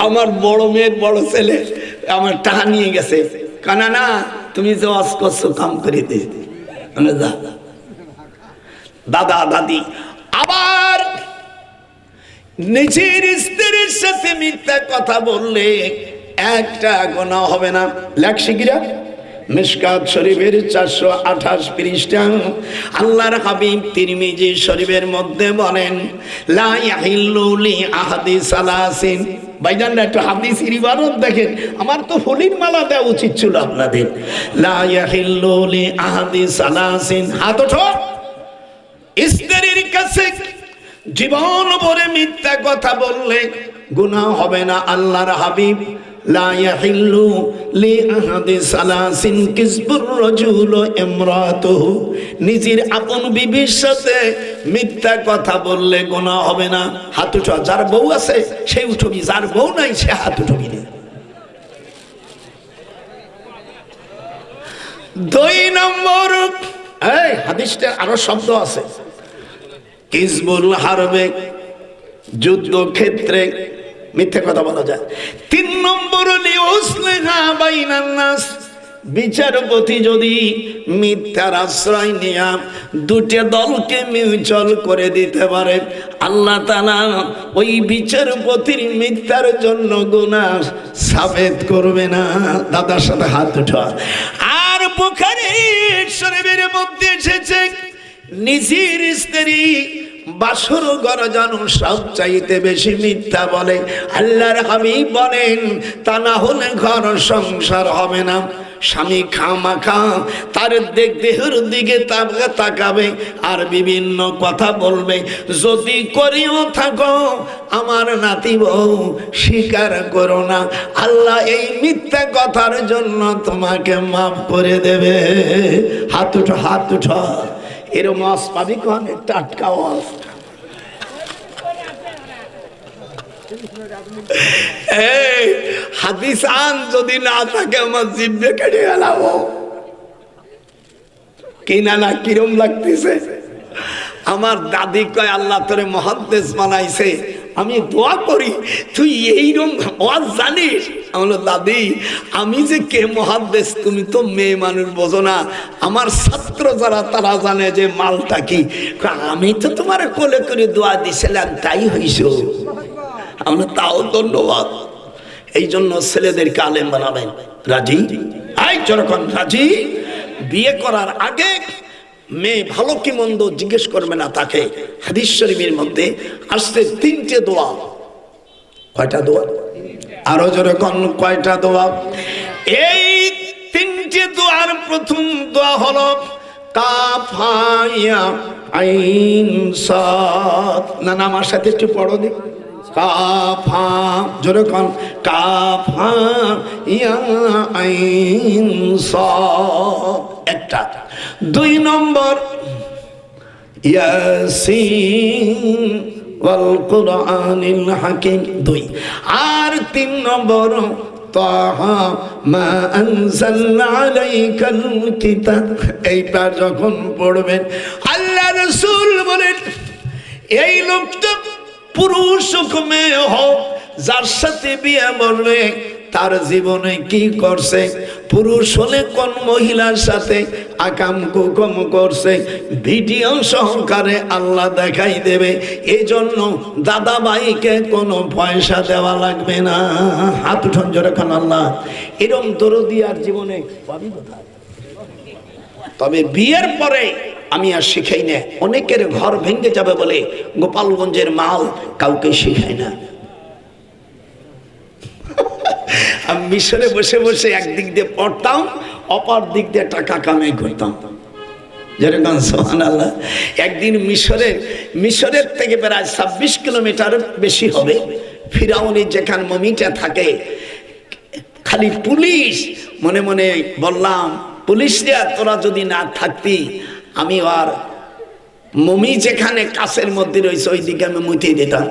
আমার বড় মেয়ের বড় ছেলে আমার টাকা নিয়ে গেছে, কানা না তুমি যে ওয়াজ করছো কাম করে দে। দাদা দাদি আবার নিজের স্ত্রীর সাথে মিথ্যা কথা বললে একটা গুনাহ হবে না। লেখছে কিরা মিশকাত শরীফের 428 পৃষ্ঠা আল্লাহর হাবিব তিরমিজি শরীফের মধ্যে বলেন, লা ইয়াহিল্লু লি আহাদি সালাসিন। ভাইজান একটু হাদিসের ইবারত দেখেন, আমার তো ফুলের মালা দেওয়া উচিত ছিল আপনাদের। লা ইয়াহিল্লু লি আহাদি সালাসিন, হাত ওঠো। স্ত্রীর কাছে জীবন ভরে মিথ্যা কথা বললে গুনাহ হবে না। আল্লাহর হাবিব লা ইয়াহিল্লু লি আহাদি সালাসিন কিসবুর রাজুল ইমরাতুহু, নিজের আপন বিবির সাথে মিথ্যা কথা বললে গুনাহ হবে না। হাত উঠো। যার বউ আছে সে উঠবি, যার বউ নাই সে হাত উঠবি না। 2 নম্বর, এই হাদিসটা আরো শব্দ আছে, কিসবুল হারবে, যুদ্ধ ক্ষেত্রে মিথ্যা কথা বলা যায়। 3 নম্বর লিউসলিহা বাইনান নাস, বিচারপতি যদি মিথ্যার আশ্রয় নিয়ে দুটো দলকে মিউচুয়াল করে দিতে পারে, আল্লাহ তাআলা ওই বিচারপতির মিথ্যার জন্য গুনাহ সাবেত করবে না। দাদার সাথে হাত উঠা। আর বুখারী শরীফের মধ্যে এসেছে, নিজের স্ত্রী বাসর ঘর জানো সব চাইতে বেশি মিথ্যা বলে, আল্লাহর হাবিব বলেন তা না হলে ঘর সংসার হবে না। স্বামী খামাখা তার দেহের দিকে তাকাবে আর বিভিন্ন কথা বলবে। যদি করিও থাকো আমার নাতি বউ, স্বীকার করো না, আল্লাহ এই মিথ্যা কথার জন্য তোমাকে মাফ করে দেবে। হাত উঠো, হাত উঠো। এর মাস পাবি কোন টাটকা ওয়াজ। এই হাদিস আন যদি না থাকে আমার জিভে কেটে গেলাম। কিনা না কিরম লাগতেছে। আমার দাদি কয় আল্লাহ তোরে মুহাদ্দিস বানাইছে, আমি দোয়া করি তুই এইরকম ওয়াজ জানিস। আমার দাদি আমি যে কে মুহাদ্দিস তুমি তো মেয়ে মানুষ বোঝো না, আমার ছাত্র যারা তারা জানে যে মালটা কি। আমি তো তোমার কোলে করে দোয়া দিছিলাম তাই হইছ। আমরা তাও ধন্যবাদ। এই জন্য ছেলেদেরকে আলেম বানাবেন। রাজি? আই যখন রাজি, বিয়ে করার আগে মেয়ে ভালো কি মন্দ জিজ্ঞেস করবে না তাকে। হাদিস শরীফের মধ্যে আসছে 3টে দোয়া। কয়টা দোয়া? আরো জোরে কোন কয়টা দোয়া? এই 3টে দোয়ার প্রথম দোয়া হলো কাফ হা ইয়া আইন সাদ। না না আমার সাথে একটু পড়ো দি। কাফ হা, জোরে কোন কাফ হা ইয়া আইন সাদ একটা। 2 নম্বর ইয়াসিন ওয়াল কুরআনিল হাকিম 2। আর 3 নম্বর তাহা মা আনজালনা আলাইকাল কিতাব। এইবার যখন পড়বেন আল্লাহ রাসূল বলেন এই লোকটা পুরুষ হোক মেয়ে হোক যার সাথে বিয়ে বলবে তার জীবনে কি করছে, পুরুষ হলে কোন মহিলার সাথে আকাম কুকম করছে ভিডিও সহকারে আল্লাহ দেখাই দেবে। এই জন্য দাদা ভাইকে কোনো পয়সা দেওয়া লাগবে না। হাত উঠান জোরে খান আল্লাহ। এরকম দরদি আর জীবনে পাবি কোথায়? তবে বিয়ের পরে আমি আর শিখাই না। অনেকের ঘর ভেঙে যাবে বলে গোপালগঞ্জের মাল কাউকে শিখাই না। আমি মিশরে বসে বসে একদিক দিয়ে পড়তাম, অপর দিক দিয়ে টাকা কামাই করতাম। যেরকম সুবহানাল্লাহ। একদিন মিশরের থেকে প্রায় 26 কিলোমিটার বেশি হবে ফিরাউনের যেখানে মমিটা থাকে, খালি পুলিশ। মনে মনে বললাম পুলিশরা তোরা যদি না থাকতি আমি আর মমি যেখানে কাছের মধ্যে রয়েছে ওই দিকে আমি মুতিয়ে দিতাম।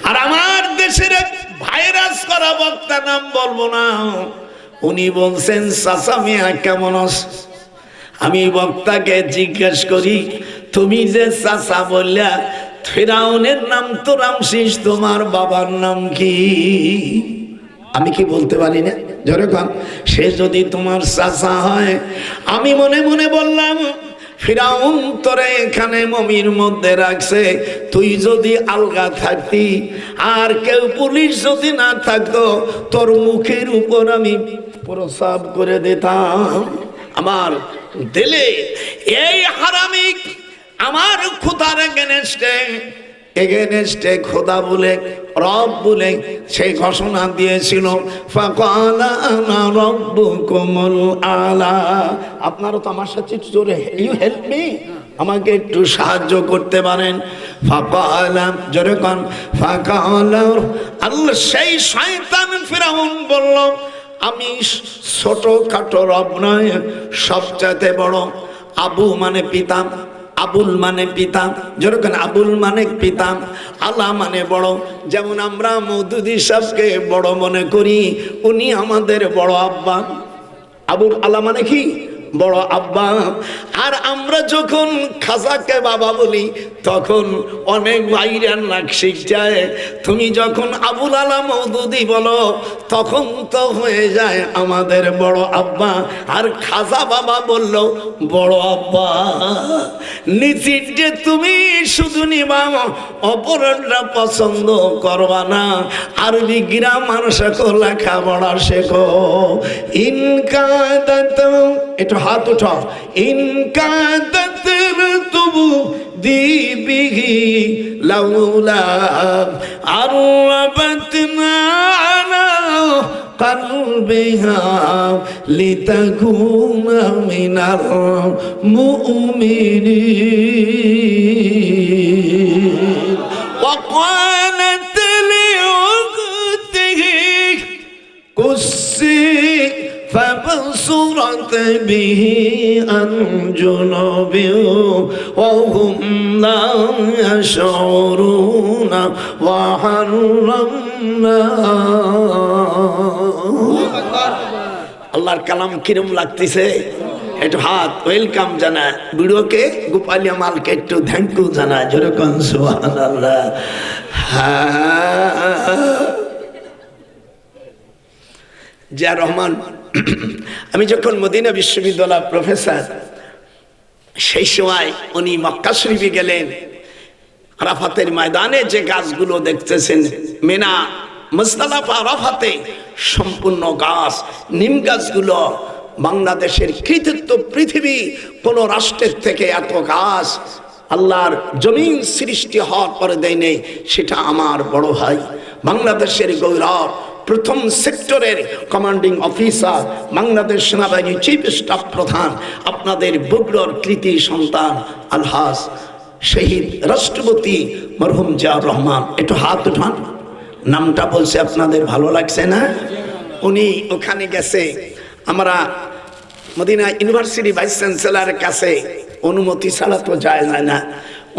আর আমার দেশের ভাইরাস করা বক্তা, নাম বলবো না, উনি বলছেন চাচা মিয়া কেমন আছো? আমি বক্তাকে জিজ্ঞেস করি তুমি যে চাচা বললা ফিরাউনের নাম তো রামসিস, তোমার বাবার নাম কি? আমি কি বলতে পারি না? যেরকম সে যদি তোমার চাচা হয়। আমি মনে মনে বললাম ফিরাউন তোরে এখানে মমির মধ্যে রাখছে, তুই যদি আলগা থাকতি আর কেউ পুলিশ যদি না থাকতো তোর মুখের উপর আমি প্রসাব করে দিতাম। আমার দিলে এই হারামি আমার খোদার এগেনস্টে খোদা বলে রব বলে সেই ঘোষণা দিয়েছিল ফাকালা আনা রাব্বুকুমুল আলা। আপনারা তো আমার সাথে জোরে ইউ হেল্প মি, আমাকে একটু সাহায্য করতে পারেন। ফাকালা জোরে কোন ফাকালা আল্লাহ। সেই শয়তান ফিরাউন বলল আমি ছোটখাটো রব নয়, সবচাইতে বড়। আবু মানে পিতা, আবুল মানে পিতা, যেরকম আবুল মানে পিতা, আলা মানে বড়। যেমন আমরা মওদুদি সাহেবকে বড় মনে করি, উনি আমাদের বড় আব্বা। আবুল আলা মানে কি? বড় আব্বা। আর আমরা যখন খাজাকে বাবা বলি তখন অনেক ভাইরা নাক শিখছে। তুমি যখন আবুল আলা মওদুদি বলো তখন তো হয়ে যায় আমাদের বড় আব্বা। আর খাজা বাবা বললো বড় আব্বা। নিশ্চিত যে তুমি শুধু নিবা, অপরাধরা পছন্দ করবা না। আরবি গ্রামার শেখো, লেখাপড়া শেখো। ইনকাদাত, একটু হাত উঠাও। ইনকাদাত তুবু দিবিহি লাউলা আরবাতনা আলা কলবিহা লিতাকুনা মিনাল মুমিনিন। وقالت لأخته قصي فبصرت به عن جنب وهم لا يشعرون وحرمنا। আল্লাহর কালাম কিরম লাগতেছে? একটু হাত ওয়েলকাম জানায়, বুড়োকে গোপালিয়া মালকে একটু থ্যাংক ইউ জানায়, যেরকম সুবহানাল্লাহ। জিয়া রহমান, আমি যখন মদিনা বিশ্ববিদ্যালয় প্রফেসর, সেই সময় উনি মক্কা শরীফে গেলেন। আরাফাতের ময়দানে যে গাছগুলো দেখতেছেন, মিনা মুজদালিফা আরাফাতে সম্পূর্ণ গাছ, নিম গাছগুলো বাংলাদেশের কৃতিত্ব, পৃথিবী কোন রাষ্ট্রের থেকে এত গাছ আল্লাহর জমিন সৃষ্টি হওয়ার পরে দেয় নেই। সেটা আমার বড় ভাই, বাংলাদেশের গৌরব, প্রথম সেক্টরের কমান্ডিং অফিসার, বাংলাদেশ সেনাবাহিনীর চিফ স্টাফ প্রধান, আপনাদের বগুড়ার কৃতি সন্তান আলহাজ শহীদ রাষ্ট্রপতি মরহুম জিয়াউর রহমান। একটু হাত উঠান, নামটা বলছে আপনাদের ভালো লাগছে না? উনি ওখানে গেছে, আমরা মদিনা ইউনিভার্সিটি ভাইস চ্যান্সেলরের কাছে অনুমতি ছাড়া তো যায় না।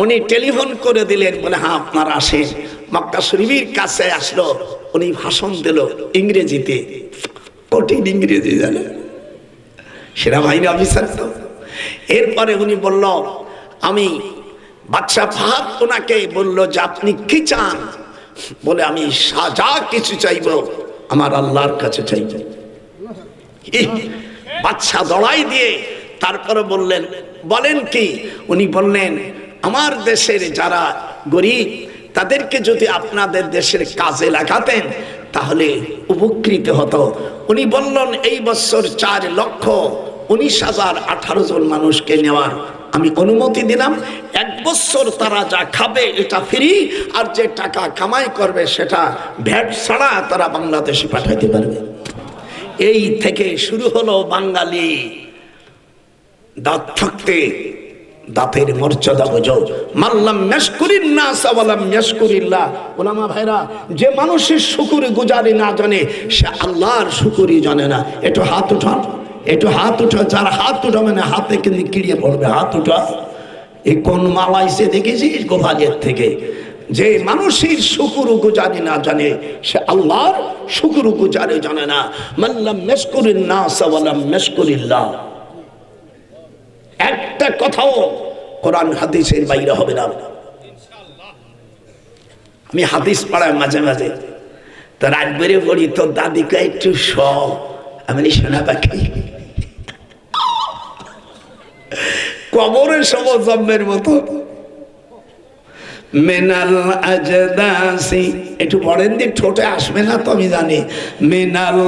উনি টেলিফোন করে দিলেন, বলে হ্যাঁ আপনারা আসেন। মক্কা শরীফের কাছে আসলো, উনি ভাষণ দিল ইংরেজিতে, কঠিন ইংরেজি জানে, সেনাবাহিনী অফিসার তো। এরপরে উনি বলল, আমি বাদশাহ ফাহাদ ওনাকে বলল যে আপনি কি চান? বলে আমি যা কিছু চাইব আমার আল্লাহর কাছে চাইব। বাদশাহ দড়াই দিয়ে তারপরে বললেন, বলেন কি? উনি বললেন, আমার দেশের যারা গরিব তাদেরকে যদি আপনাদের দেশের কাজে লাগাতেন তাহলে উপকৃত হতো। উনি বললেন, এই বছর 4,19,018 জন মানুষকে নেওয়ার আমি অনুমতি দিলাম। 1 বছর তারা যা খাবে এটা ফ্রি, আর যে টাকা কামাই করবে সেটা ভ্যাট ছাড়া তারা বাংলাদেশে পাঠাইতে পারবে। এই থেকে শুরু হলো বাঙালি দাঁত থাকতে দাঁতের মর্যাদা বোঝো। মাল্লাম ইয়াশকুরিন নাস ওয়ালাম ইয়াশকুরিল্লাহ। ওলামা ভাইরা, যে মানুষের শুকরি গুজারি না জানে সে আল্লাহর শুকরি জানে না। একটু হাত উঠান, একটু হাত উঠা, যার হাত উঠা মানে হাতে কিন্তু কিড়িয়ে পড়বে। হাত উঠা, এই কোন মালাইসে দেখেছিস গোপালের থেকে? যে মানুষের শুকর গুজারি না জানে সে আল্লাহর শুকর গুজারি জানে না। মাল্লাম ইয়াশকুরিন নাস ওয়ালাম ইয়াশকুরিল্লাহ। একটা কথাও কোরআন হাদিসের বাইরে হবে না। আমি হাদিস পড়াই মাঝে মাঝে, তো রাত বেড়ে পড়ি, তোর দাদিকে একটু আমি সোনা পাখি, কবরের সব জন্মের মতো। মিনাল আজদাসি, একটু পড়েন দিক, ঠোঁটে আসবে না তো আমি জানি। মিনাল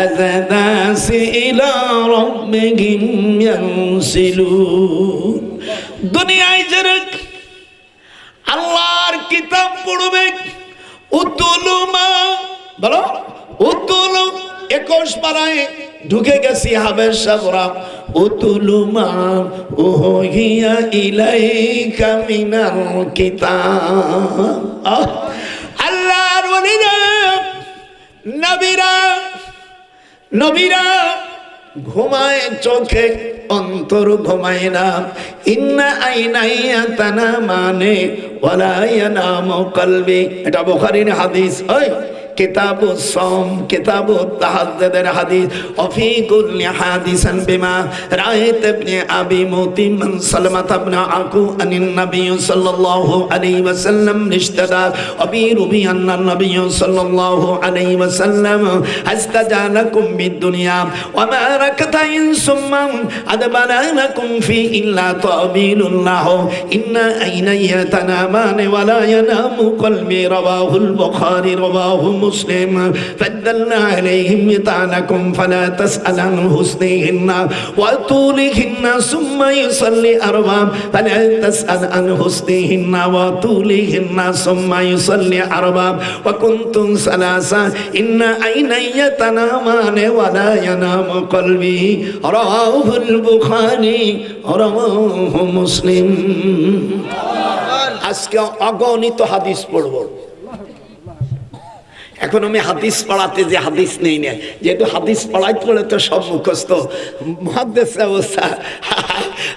আজদাসি ইলা রাব্বিহিম ইয়ানসিলুন। দুনিয়ায় যারা আল্লাহর কিতাব পড়বে, উতুলুমা বলো, উতুলু 21 পারায় ঢুকে গেছি হাবেশা গোরা। উতুলুমা ওহিয়া ইলাইকা মিনাল কিতাব। আল্লাহর ওলিরা, নবীরা ঘুমায় চোখে, অন্তর ঘুমায় না। ইন্না আইনাইয়া তানা মানে ওয়ালা ইয়ানামু কলবি। এটা বুখারীর হাদিস। ওই কিতাবুস সাওম, কিতাবুত তাহাজ্জুদের হাদিস। ওফি কুল্লি হাদিসান বিমা রাআইত ইবনে আবি মুতিম মান সালামাত ইবনে আকু আনিন নবী সাল্লাল্লাহু আলাইহি ওয়াসাল্লাম নিশতাদা আবি রুবি আন্না নবী সাল্লাল্লাহু আলাইহি ওয়াসাল্লাম আস্তাজালাকুম বিদ-দুনিয়া ওয়া মা রাকাতাইন সুম্মা আদবারানাকুম ফি ইল্লা তাবিলুল্লাহ ইন্না আইনাইয়া তানামান ওয়া লা ইয়ানামু কলবি। রাওয়াহুল বুখারী রাওয়াহু মুসলিম। ফাদাল্লা আলাইহিম ইতানাকুম ফালা তাসআল আন হুসনিহিন্না ওয়া তুলিহিন্না সুম্মা ইউসাল্লি আরবা ফালা তাসআল আন হুসনিহিন্না ওয়া তুলিহিন্না সুম্মা ইউসাল্লি আরবা ওয়া কুনতুম সালাসা ইন্না আইনাইয়া তানামান ওয়া লা ইয়ানামু কলবি। রাওয়াহুল বুখারী রাওয়াহু মুসলিম। আজকে অগণিত হাদিস পড়ব। এখন আমি হাদিস পড়াতে যে হাদিস নেই না, যেহেতু হাদিস পড়াইতে পড়ে তো সব মুখস্থ। মুহাদ্দিস অবস্থা,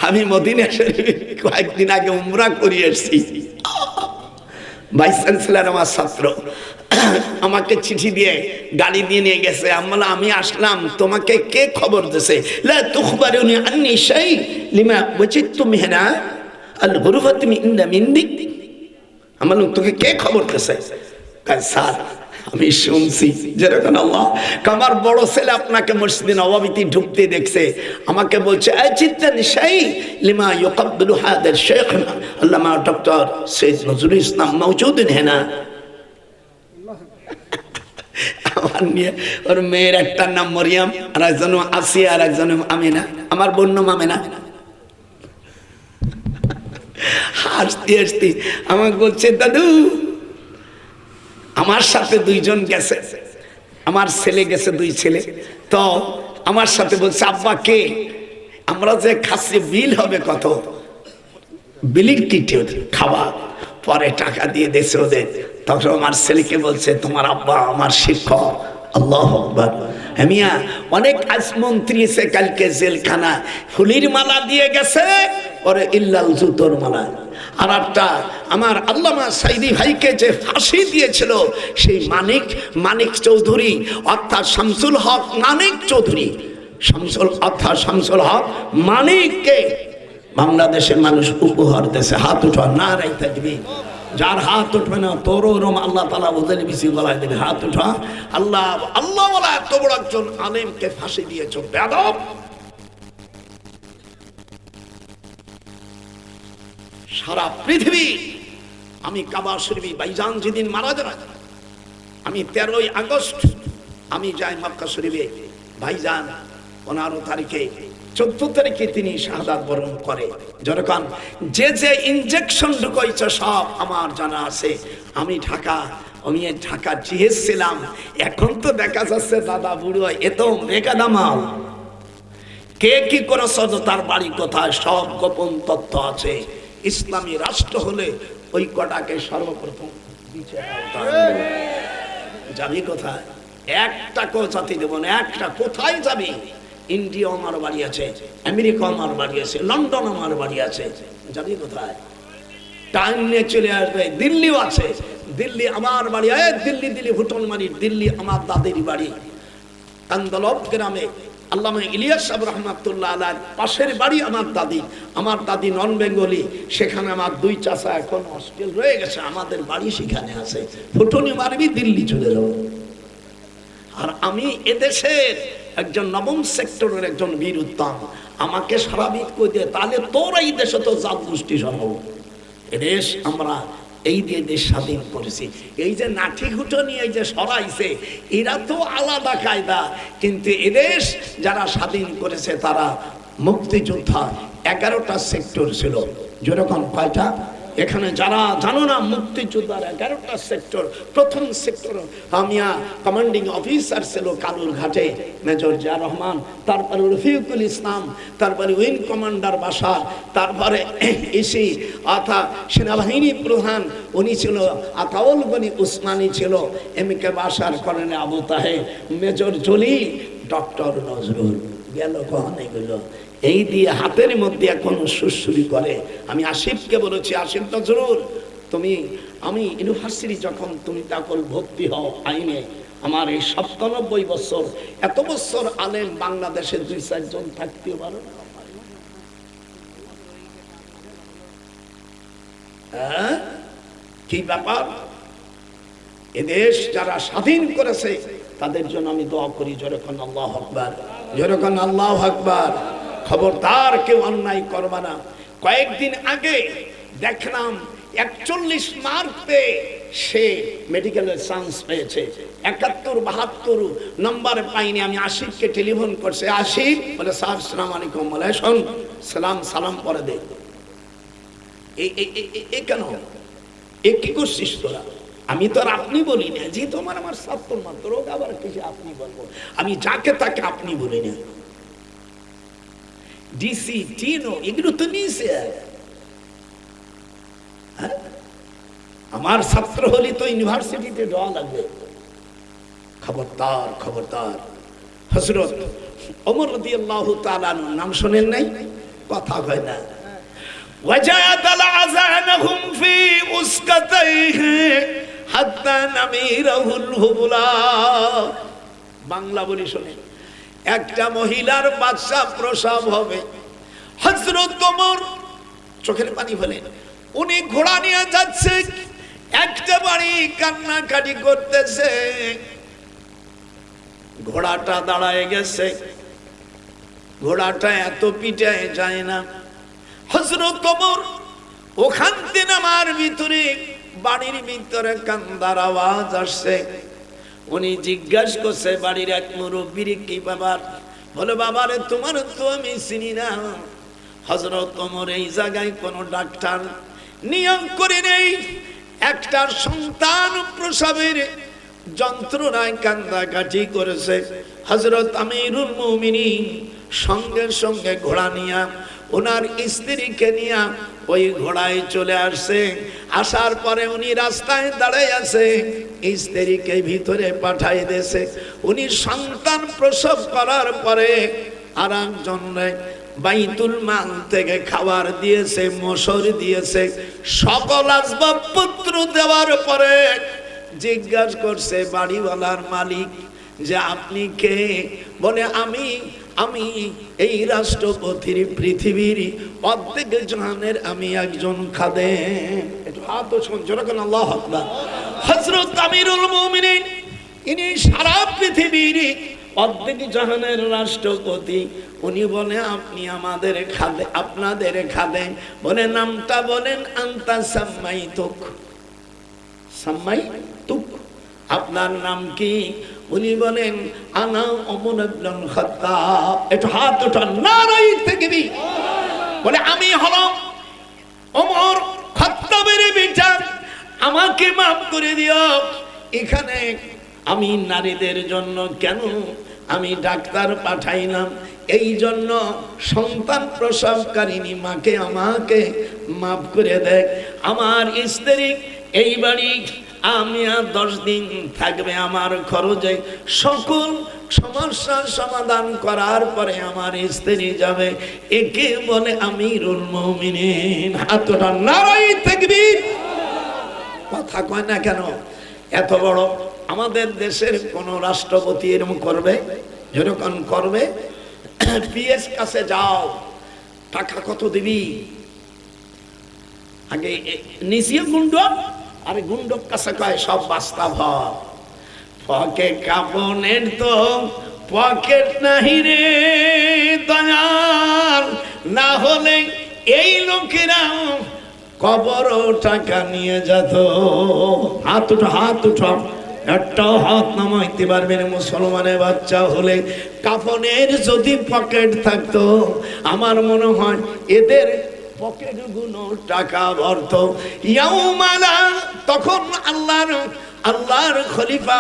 আমি মদিনা শরীফে কয়েকদিন আগে উমরা করে এসেছি। ভাইস চ্যান্সেলর আমার ছাত্র, আমাকে চিঠি দিয়ে গাড়ি দিয়ে নিয়ে গেছে। আমরা আমি আসলাম, তোমাকে কে খবর দিয়েছে? লা তুখবারুনি আন্নি শাই লিমা ওয়াজিদতু মিহনা আল গুরফাতি মিন দিক। আমার তোকে কে খবর দিয়েছে? স্যার আমি শুনছি। যেরকম আল্লাহ, আমার বড় ছেলে আপনাকে মসজিদে নববীতে ঢুকতে দেখছে, আমাকে বলছে আচিত্তান শাই লিমা ইউকাব্বিলু হাদাল শেখনা আল্লামা ডক্টর সৈয়দ নজরুল ইসলাম মওজুদুন হেনা। আমার নিয়ে ওর মেয়ের একটা নাম মরিয়াম, আর একজন আসিয়া, আর একজন আমিনা। আমার বোন নাম আমিনা। হাসতে হাসতে আমাকে বলছে দাদু আমার সাথে দুইজন গেছে, আমার ছেলে গেছে, দুই ছেলে। তো আমার সাথে বলছে আব্বা কে? আমরা যে খাচ্ছি বিল হবে কত, বিলিং কিটে খাওয়া, পরে টাকা দিয়ে দেশে ওদের। তখন আমার ছেলেকে বলছে তোমার আব্বা আমার শিক্ষক। আল্লাহু আকবার। মিয়া অনেক আজ মন্ত্রী এসে কালকে জেলখানা ফুলির মালা দিয়ে গেছে, পরে ইল্লাল জুতোর মালা। আর একটা আমার আল্লামা সাইদি ভাইকে যে ফাঁসি দিয়েছিল সেই মানিক চৌধুরী অর্থাৎ শামসুল হক মানিক চৌধুরী, শামসুল হক মানিককে বাংলাদেশের মানুষ উপহার দেশে হাত উঠা না রাই থাকবি। যার হাত উঠবে না তোর ওরম আল্লাহ তাআলা ওদের বেশি গলায় দেবে। হাত উঠা। আল্লাহ বলা এত বড় একজন আলেমকে ফাঁসি দিয়েছ বেয়াদব। সারা পৃথিবী আমি কাবা শরীফে ভাইজান যেদিন মারা যান, আমি 13ই আগস্ট আমি যাই মক্কা শরীফে। ভাইজান 15 তারিখে 14 তারিখে তিনি শাহাদাত বরণ করে। যখন যে ইনজেকশন ঢুকাইছে সব আমার জানা আছে। আমি ঢাকা জিএস ছিলাম। এখন তো দেখা যাচ্ছে দাদা বুড়ো এত মেঘাদামাল কে কি করেছ, তার বাড়ি কোথায়, সব গোপন তথ্য আছে। ইসলামী রাষ্ট্র হলে ওই কটাকে সর্বপ্রথম যাবি কোথায়? একটা জাতি দেব না, একটা কোথায় যাবি? ইন্ডিয়া আমার বাড়ি আছে, আমেরিকা আমার বাড়ি আছে, লন্ডন আমার বাড়ি আছে, যাবি কোথায়? টাইম নিয়ে চলে আসবে। দিল্লিও আছে, দিল্লি আমার বাড়ি। দিল্লি ভুটন মারি, দিল্লি আমার দাদির বাড়ি কান্দলব গ্রামে। আল্লামা ইলিয়াস সাহেব রহমাতুল্লাহ আলাইহির পাশের বাড়ি আমার দাদি নন বেঙ্গলি। সেখানে আমার দুই চাচা এখন হস্টেল রয়ে গেছে, আমাদের বাড়ি সেখানে আছে। ফুটনি মারবি, দিল্লি চলে যাবো। আর আমি এদেশের একজন নবম সেক্টরের একজন বীর উত্তম। আমাকে স্বাভাবিক করে দিয়ে তাহলে তোর এই দেশে তো জাত গোষ্ঠী সম্ভব। এদেশ আমরা এই দিয়ে দেশ স্বাধীন করেছি। এই যে নাঠি ঘুটো নিয়ে এই যে সরাইছে, এরা তো আলাদা কায়দা। কিন্তু এদেশ যারা স্বাধীন করেছে তারা মুক্তিযোদ্ধা 11টা সেক্টর ছিল। যেরকম কয়টা এখানে যারা জানো না, মুক্তিযোদ্ধার 11টা সেক্টর। প্রথম সেক্টর আমিয়া কমান্ডিং অফিসার ছিল কালুর ঘাটে মেজর জিয়া রহমান, তারপরে রফিকুল ইসলাম, তারপরে উইং কমান্ডার বাসার, তারপরে এসি অর্থাৎ সেনাবাহিনী প্রধান উনি ছিল আতাউল গনি উসমানী ছিল, এমকে বাসার কর্নেল আবু তাহে, মেজর জলি, ডক্টর নজরুল। গেল কখন এগুলো? এই দিয়ে হাতের মধ্যে এখন সুরসুরি করে। আমি আসিফকে বলেছি, আসিফ নজরুল আমি ইউনিভার্সিটি যখন তুমি তখন ভর্তি হও আইনে, আমার এই 97 বছর, এত বছর আলেম বাংলাদেশে 2-4 জন থাকতে পারো না। হ্যাঁ কি ব্যাপার? এদেশ যারা স্বাধীন করেছে তাদের জন্য আমি দোয়া করি। যেরকম আল্লাহু আকবার, যেরকম আল্লাহু আকবার। খবরদার কেউ অন্যায় করবা না। কয়েকদিন আগে দেখলাম 41 মার্ক পেয়ে সে মেডিকেলের চান্স পেয়েছে। 71-72 নম্বর পাইনি। আমি আশিককে টেলিফোন করছে, আশিক বলে স্যার সালাম আলাইকুম। বলে শোন সালাম পরে দে। এই কেন এ কি করছিস তোরা? আমি তো আর আপনি বলি না, যে তোমার আমার ছাত্র মাত্র, আবার কিছু আপনি বলবো। আমি যাকে তাকে আপনি বলি না। ডিসি টিনো এগুলো তো নিয়েছে। আমার ছাত্র হলে তো ইউনিভার্সিটিতে দেওয়া লাগবে। খবরদার খবরদার। হযরত ওমর রাদিয়াল্লাহু তাআলা নাম শুনেন নাই? কথা হয় না। ওয়াজাদাল আযানহুম ফি উসকাতাইহি হাত্তা নামিরাহুল হুবুলা। বাংলা বলি শুনে, একটা মহিলার বাচ্চা প্রসব হবে, হযরত ওমর চোখের পানি ফেলেন, উনি ঘোড়া নিয়ে যাচ্ছে, একটা বাড়ি কান্নাকাটি করতেছে, ঘোড়াটা দাঁড়ায় গেছে, ঘোড়াটা এত পিটায় যায় না। হযরত ওমর ওখান থেকে নামার ভিতরে বাড়ির ভিতরে কান্দার আওয়াজ আসছে। উনি জিজ্ঞাসা করছে বাড়ির এক মুরব্বীর কি ব্যাপার? বলে বাবারে তোমার তো আমি চিনি না। হযরত ওমর এই জায়গায় কোন ডাক্তার নিয়ম করে নেই, একটা সন্তান প্রসবের যন্ত্রণায় কান্দাকাটি করেছে। হযরত আমিরুল মুমিনিন সঙ্গে সঙ্গে ঘোড়া নিয়া ওনার স্ত্রীকে নিয়া ওই ঘোড়ায় চলে আসছে। আসার পরে উনি রাস্তায় দাঁড়ায় আছে, স্ত্রীকে ভিতরে পাঠাই দিয়েছে। উনি সন্তান প্রসব করার পরে আর একজন বাইতুল মাল থেকে খাবার দিয়েছে, মসুর দিয়েছে, সকল আসবাবপত্র দেওয়ার পরে জিজ্ঞাসা করছে বাড়িওয়ালার মালিক যে আপনি কে? বলে আমি এই রাষ্ট্রপতির পৃথিবীর অর্ধেক জাহানের আমি একজন খাদেম। একটু হাত যখন আল্লাহু আকবার। হযরত আমিরুল মুমিনিন ইনি সারা পৃথিবীর অর্ধেক জাহানের রাষ্ট্রপতি। উনি বলে আপনি আমাদের খাদে, আপনাদের খাদে। বলে নামটা বলেন। আনতা সাম্মাইতুক, সাম্মাইতুক, আপনার নাম কি? উনি বলেন আনা ওমর ইবনুল খাত্তাব। একটু হাত ওঠান, নারায়ে তাকবীর। বলে আমি হলাম ওমর খাত্তাবের বেটা, আমাকে মাফ করে দিও। এখানে আমি নারীদের জন্য কেন আমি ডাক্তার পাঠাইলাম, এই জন্য সন্তান প্রসবকারিণী মাকে আমাকে মাফ করে দেয়। আমার স্ত্রী এই বাড়ি আমি আর 10 দিন থাকবে, আমার খরচে সকল সমস্যার সমাধান করার পরে আমার স্ত্রী যাবে। একে বলে আমিরুল মুমিনিন। হাতটা নারায়ে তাকবীর। কথা কয় না কেন? এত বড় আমাদের দেশের কোন রাষ্ট্রপতি এরকম করবে? যেরকম করবে পিএস কাছে যাও, টাকা কত দিবি? আগে নিচে গুন্ড, আর গুন্ডক কাছে কয় সব বাস্তা ভর। পকে কাপনের তো পকেট নাহি রে দয়াল, না হলে এই লোকেরা কবর টাকা নিয়ে যেত। হাত উঠো, হাত উঠো। একটাও হাত নামাইতে পারবেন মুসলমানের বাচ্চা হলে। কাফনের যদি পকেট থাকতো আমার মনে হয় এদের পকেট গুলো টাকা ভরত। ইয়াউমালা, তখন আল্লাহর খলিফা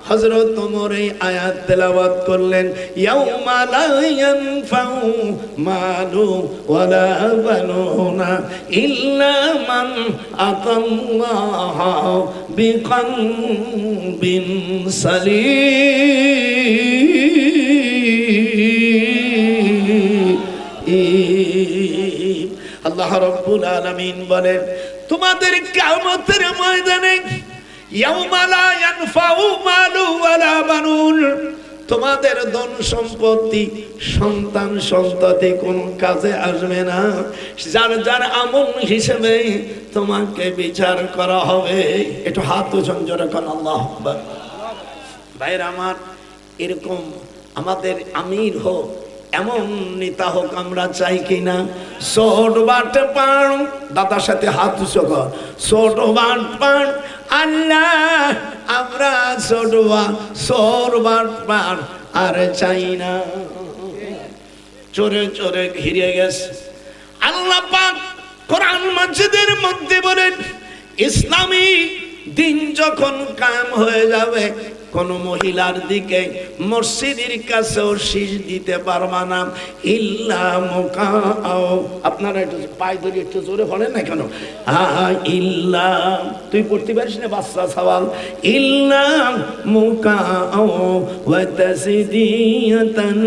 হযরত ওমর এই আয়াত তেলাওয়াত করলেন। ইয়াউমালা ইয়ানফাউ মালু ওয়ালা বানুনা ইল্লা মান আতাল্লাহা বিকলবিন সালিম। আল্লাহ রাব্বুল আলামিন বলেন তোমাদের কিয়ামতের ময়দানে ইয়াউমা লা ইয়ানফাউ মালু ওয়ালা বানুন, তোমাদের ধন সম্পত্তি সন্তান সন্ততি কোন কাজে আসবে না। যার যার আমল হিসেবে তোমাকে বিচার করা হবে। একটু হাত উঁচু জোরে কোন আল্লাহু আকবার। ভাইরা আমার, এরকম আমাদের আমির হোক, এমন নেতা হোক আমরা চাই কিনা? ছোট বাট পান, দাদার সাথে হাত উঁচু কর। ছোট বাট পান আল্লাহ, আমরা ছোট বাট পান আর চাই না। চোরে চোরে ঘিরে গেছে। আল্লাহ পাক কোরআন মাজিদের মধ্যে বলেন ইসলামী দিন যখন কায়েম হয়ে যাবে, কোন মহিলার দিকে মসজিদের কাছেও শীষ দিতে পারবা না। ইল্লা মুকাও, আপনারা একটু পায়ে ধরে একটু জোরে পড়েন না কেন? ইল্লা, তুই পড়তে পারিস না বাচ্চা সওয়াল। ইল্লা মুকাও ওয়া তাসদিয়াতান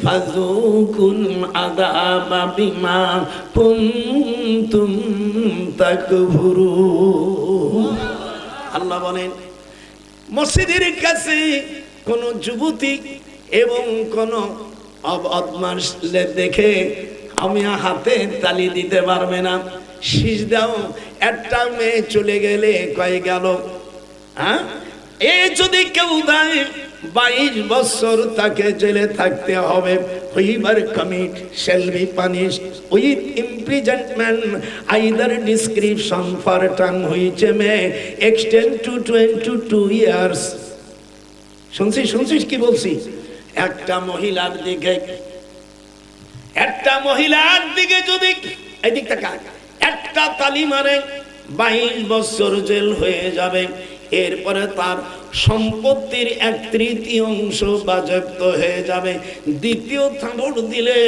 ফাযুকুল আযাবা বিমা কুনতুম তাকফুরুন। আল্লাহ বলেন মসজিদের কাছে কোন যুবতী এবং কোন বদমাশ দেখে আমি হাতে তালি দিতে পারবে না। সিজদাও একটা মেয়ে চলে গেলে কয়ে গেল, হ্যাঁ, এ যদি কেউ দেয় 22 বছর তাকে জেলে থাকতে হবে। whoever commit shall be punished with imprisonment either description for term which may extend to 22 years. শুনছিস কি বলছি? একটা মহিলার দিকে যদি এদিক তাকা একটা তালি মারে 22 বছর জেল হয়ে যাবে। এরপরে তার সম্পত্তির 1/3 বাজেয়াপ্ত হয়ে যাবে। দ্বিতীয় থাবড় দিলে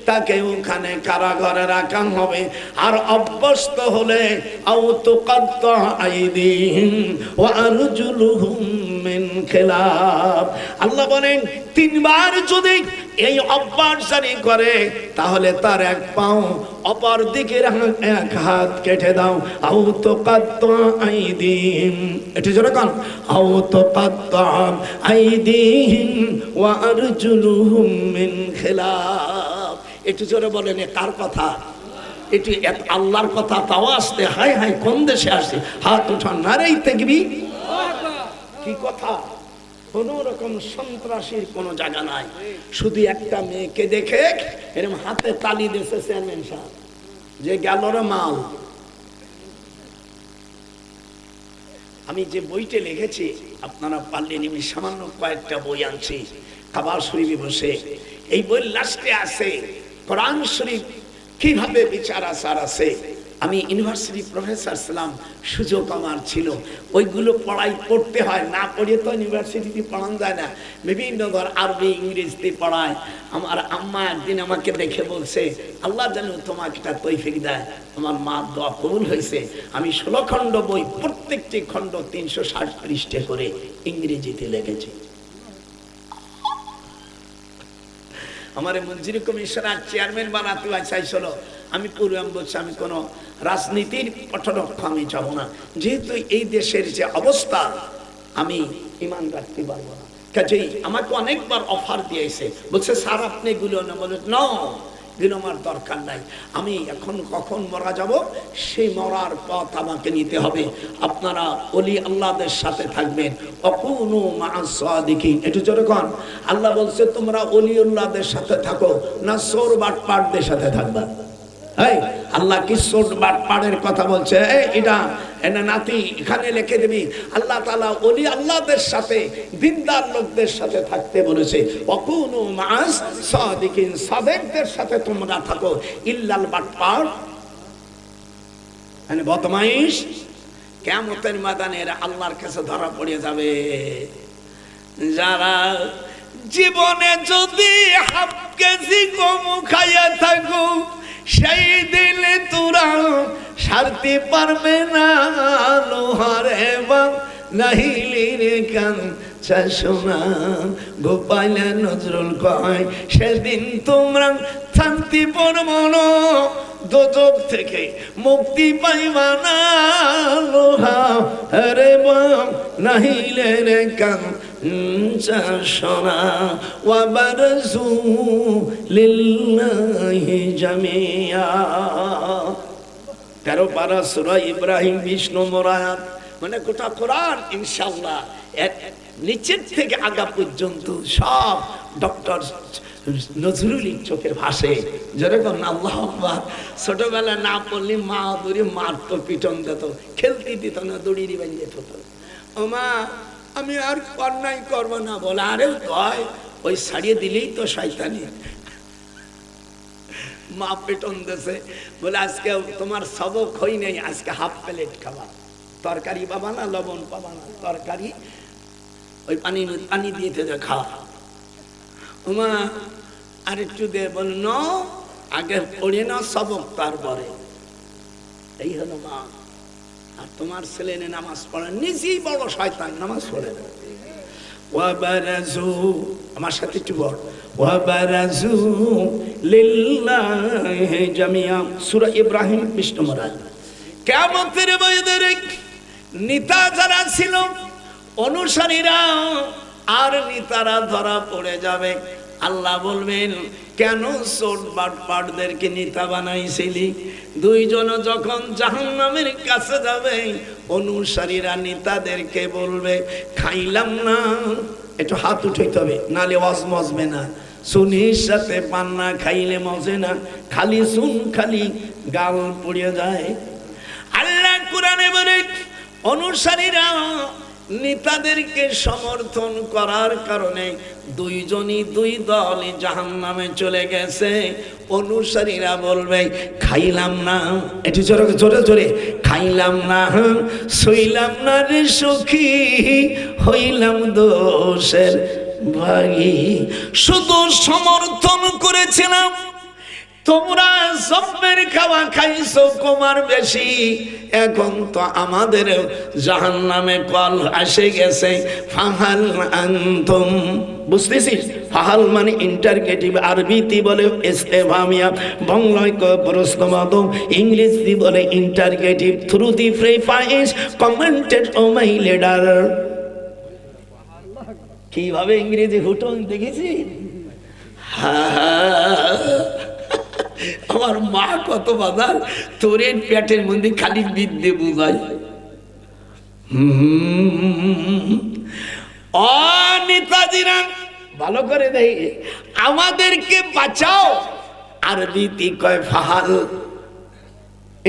তাকে ওখানে কারাগারে রাখা হবে। আর অভ্যস্ত হলে আও তুকাত্তা আইদিহিম ওয়া আরজুলুহুম মিন খিলাফ। আল্লাহ বলেন 3 বার যদি এই অভ্যাস জারি করে তাহলে তার 1 পাও অপর দিকের 1 হাত কেটে দাও। আও তুকাত্তা আইদিহিম, এটা জোরে কোন, আও তুকাত্তা আইদিহিম ওয়া আরজুলুহুম মিন খিলাফ। একটু জোরে বলেন, কার কথা? এটি আল্লাহর কথা। তাও আসতে হায় হায় কোন দেশে আসে, হাত উঠান, নারেই তাকবীর। কি কথা? কোন রকম সন্ত্রাসীর কোন জায়গা নাই। শুধু একটা মেয়েকে দেখে এরকম হাতে তালি দিয়েছে চেয়ারম্যান সাহেব যে গেল রে মাল। আমি যে বইটা লিখেছি আপনারা পারলে নিবি, সামান্য কয়েকটা বই আনছি কাবা শরীফে বসে। এই বই লাস্টে আছে কোরআন শরীফ কিভাবে বিচার আচার আছে। আমি ইউনিভার্সিটি প্রফেসর ছিলাম, সুযোগ আমার ছিল। ওইগুলো পড়তে হয়, না পড়িয়ে তো ইউনিভার্সিটিতে পড়ানো যায় না। বিভিন্ন ধর আরবি ইংরেজিতে পড়ায়। আমার আম্মা একদিন আমাকে দেখে বলছে, আল্লাহ যেন তোমাকে একটা তৌফিক দেয়। আমার মা দোয়া কবুল হয়েছে। আমি 16 খণ্ড বই, প্রত্যেকটি খণ্ড 360 পৃষ্ঠা করে ইংরেজিতে লিখেছি। আমার মঞ্জুরি কমিশনার চেয়ারম্যান বানাতে চাইছিল। আমি পূর্বে বলছি আমি কোনো রাজনীতির পটলক্ষ আমি যাব না, যেহেতু এই দেশের যে অবস্থা আমি ইমান রাখতে পারবো না। কাজেই আমাকে অনেকবার অফার দিয়েছে, বলছে স্যার আপনি এগুলো না, বলে ন এগুলো আমার দরকার নাই। আমি এখন কখন মরা যাব সেই মরার পথ আমাকে নিতে হবে। আপনারা ওলি আল্লাহদের সাথে থাকবেন, অকুনু মা'আস সাদিকিন। একটু জোরে কোন, আল্লাহ বলছে তোমরা ওলি আল্লাহদের সাথে থাকো না চোর বাটপারদের সাথে থাকবা। এই আল্লাহ কি চোর বাটপারের কথা বলছে? এটা নাতি এখানে লিখে দিবি। আল্লাহ তাআলা ওলি আল্লাহদের সাথে, দিনদার লোকদের সাথে থাকতে বলেছে। ওয়াকুনু মা'আস সাদিকিন, সাদেকদের সাথে তোমরা থাকো। ইল্লাল বাটপার মানে বদমাইশ কিয়ামতের ময়দানে আল্লাহর কাছে ধরা পড়ে যাবে। যারা জীবনে যদি হাফ কেজি কম খাইয়া থাকো সেই দিলে তোরা সারতে পারবে না লোহারে বা নাহিলির কান চাষনা। গোপাল নজরুল কয় সেদিন তোমরা শান্তি পারবো না, দোজখ থেকে মুক্তি পাইবা না লোহা রে বা নাহিলের কান চাষনা। ওয়া বারজু লিল্লাহি জামিয়া। 13 পারা সূরা ইব্রাহিম 20 নম্বর আয়াত। মানে গোটা কোরআন ইনশাআল্লাহ নিচের থেকে আগা পর্যন্ত সব ডক্টর নজরুলের চোখের ভাষে। যেরকম আল্লাহ আকবার। ছোটবেলা না পড়লে মা দড়ি মারতো, পিটন দিত, খেলতে দিত না, দড়ি বেঁধে যেত। ও মা আমি আর অন্যায় করবো না বলে, আরে কয় ওই ছাড়িয়ে দিলেই তো শয়তানি। মা পেটন দেশে বলে আজকে তোমার সবক হই নেই, আজকে হাফ প্লেট খাবা, তরকারি পাবা না, লবণ পাবা না, তরকারি ওই পানি দিয়ে খাওয়া। ওমা আর একটু দে, বল ন আগে পড়ে না সবক তারপরে। এই হলো মা। আর তোমার ছেলে নামাজ পড়ে, নিজেই বড় শয়তান, নামাজ পড়ে না। ওয়াবারাজু, আমার সাথে একটু বল, ওয়াবারাজু লিল্লাহি জামিয়া। সূরা ইব্রাহিম 20 নম্বর আয়াত। কিয়ামতের ময়দানে নেতা যারা ছিল অনুসারীরা আর নেতারা ধরা পড়ে যাবে। আল্লাহ বলবেন, কেন চোর বাটপাটদেরকে নেতা বানাইছিলি? দুইজন যখন জাহান্নামের কাছে যাবে, অনুসারীরা নেতাদেরকে বলবে, খাইলাম না। একটু হাত উঠাইতে হবে, নালে ওয়াজ মজবে না। সুনির সাথে পান্না খাইলে মজে না, খালি সুন খালি গাল পড়ে যায়। আল্লাহ কোরআনে বলে, অনুসারীরা নেতাদেরকে সমর্থন করার কারণে দুইজনই দুই দলই জাহান্নামে চলে গেছে। অনুসারীরা বলবে, খাইলাম না, একটু জোরে জোরে জোরে, খাইলাম না, সইলাম না রে সখী, হইলাম দোষের ভাগী। শুধু সমর্থন করেছিলাম, তোমরা জব্বের খাওয়া খাইছো কমার বেশি, এখন তো আমাদের জাহান্নামে কল আসে গেছে। ফাহাল আনতুম, বুঝতেছিস? ফাহাল মানে ইন্টারগেটিভ, আরবিতে বলে ইসতিফহামিয়া, বাংলায় প্রশ্নবোধক, ইংরেজি বলে interrogative. Through the preface commented O my leader. কিভাবে ইংরেজি হুটন দেখেছি? আমার মা কত বাজার তোরের পেটের মধ্যে খালি বিদ্যে বুঝাই। নেতাজিরা ভালো করে দেয়, আমাদেরকে বাঁচাও। আর রীতি কয় ফাহাল,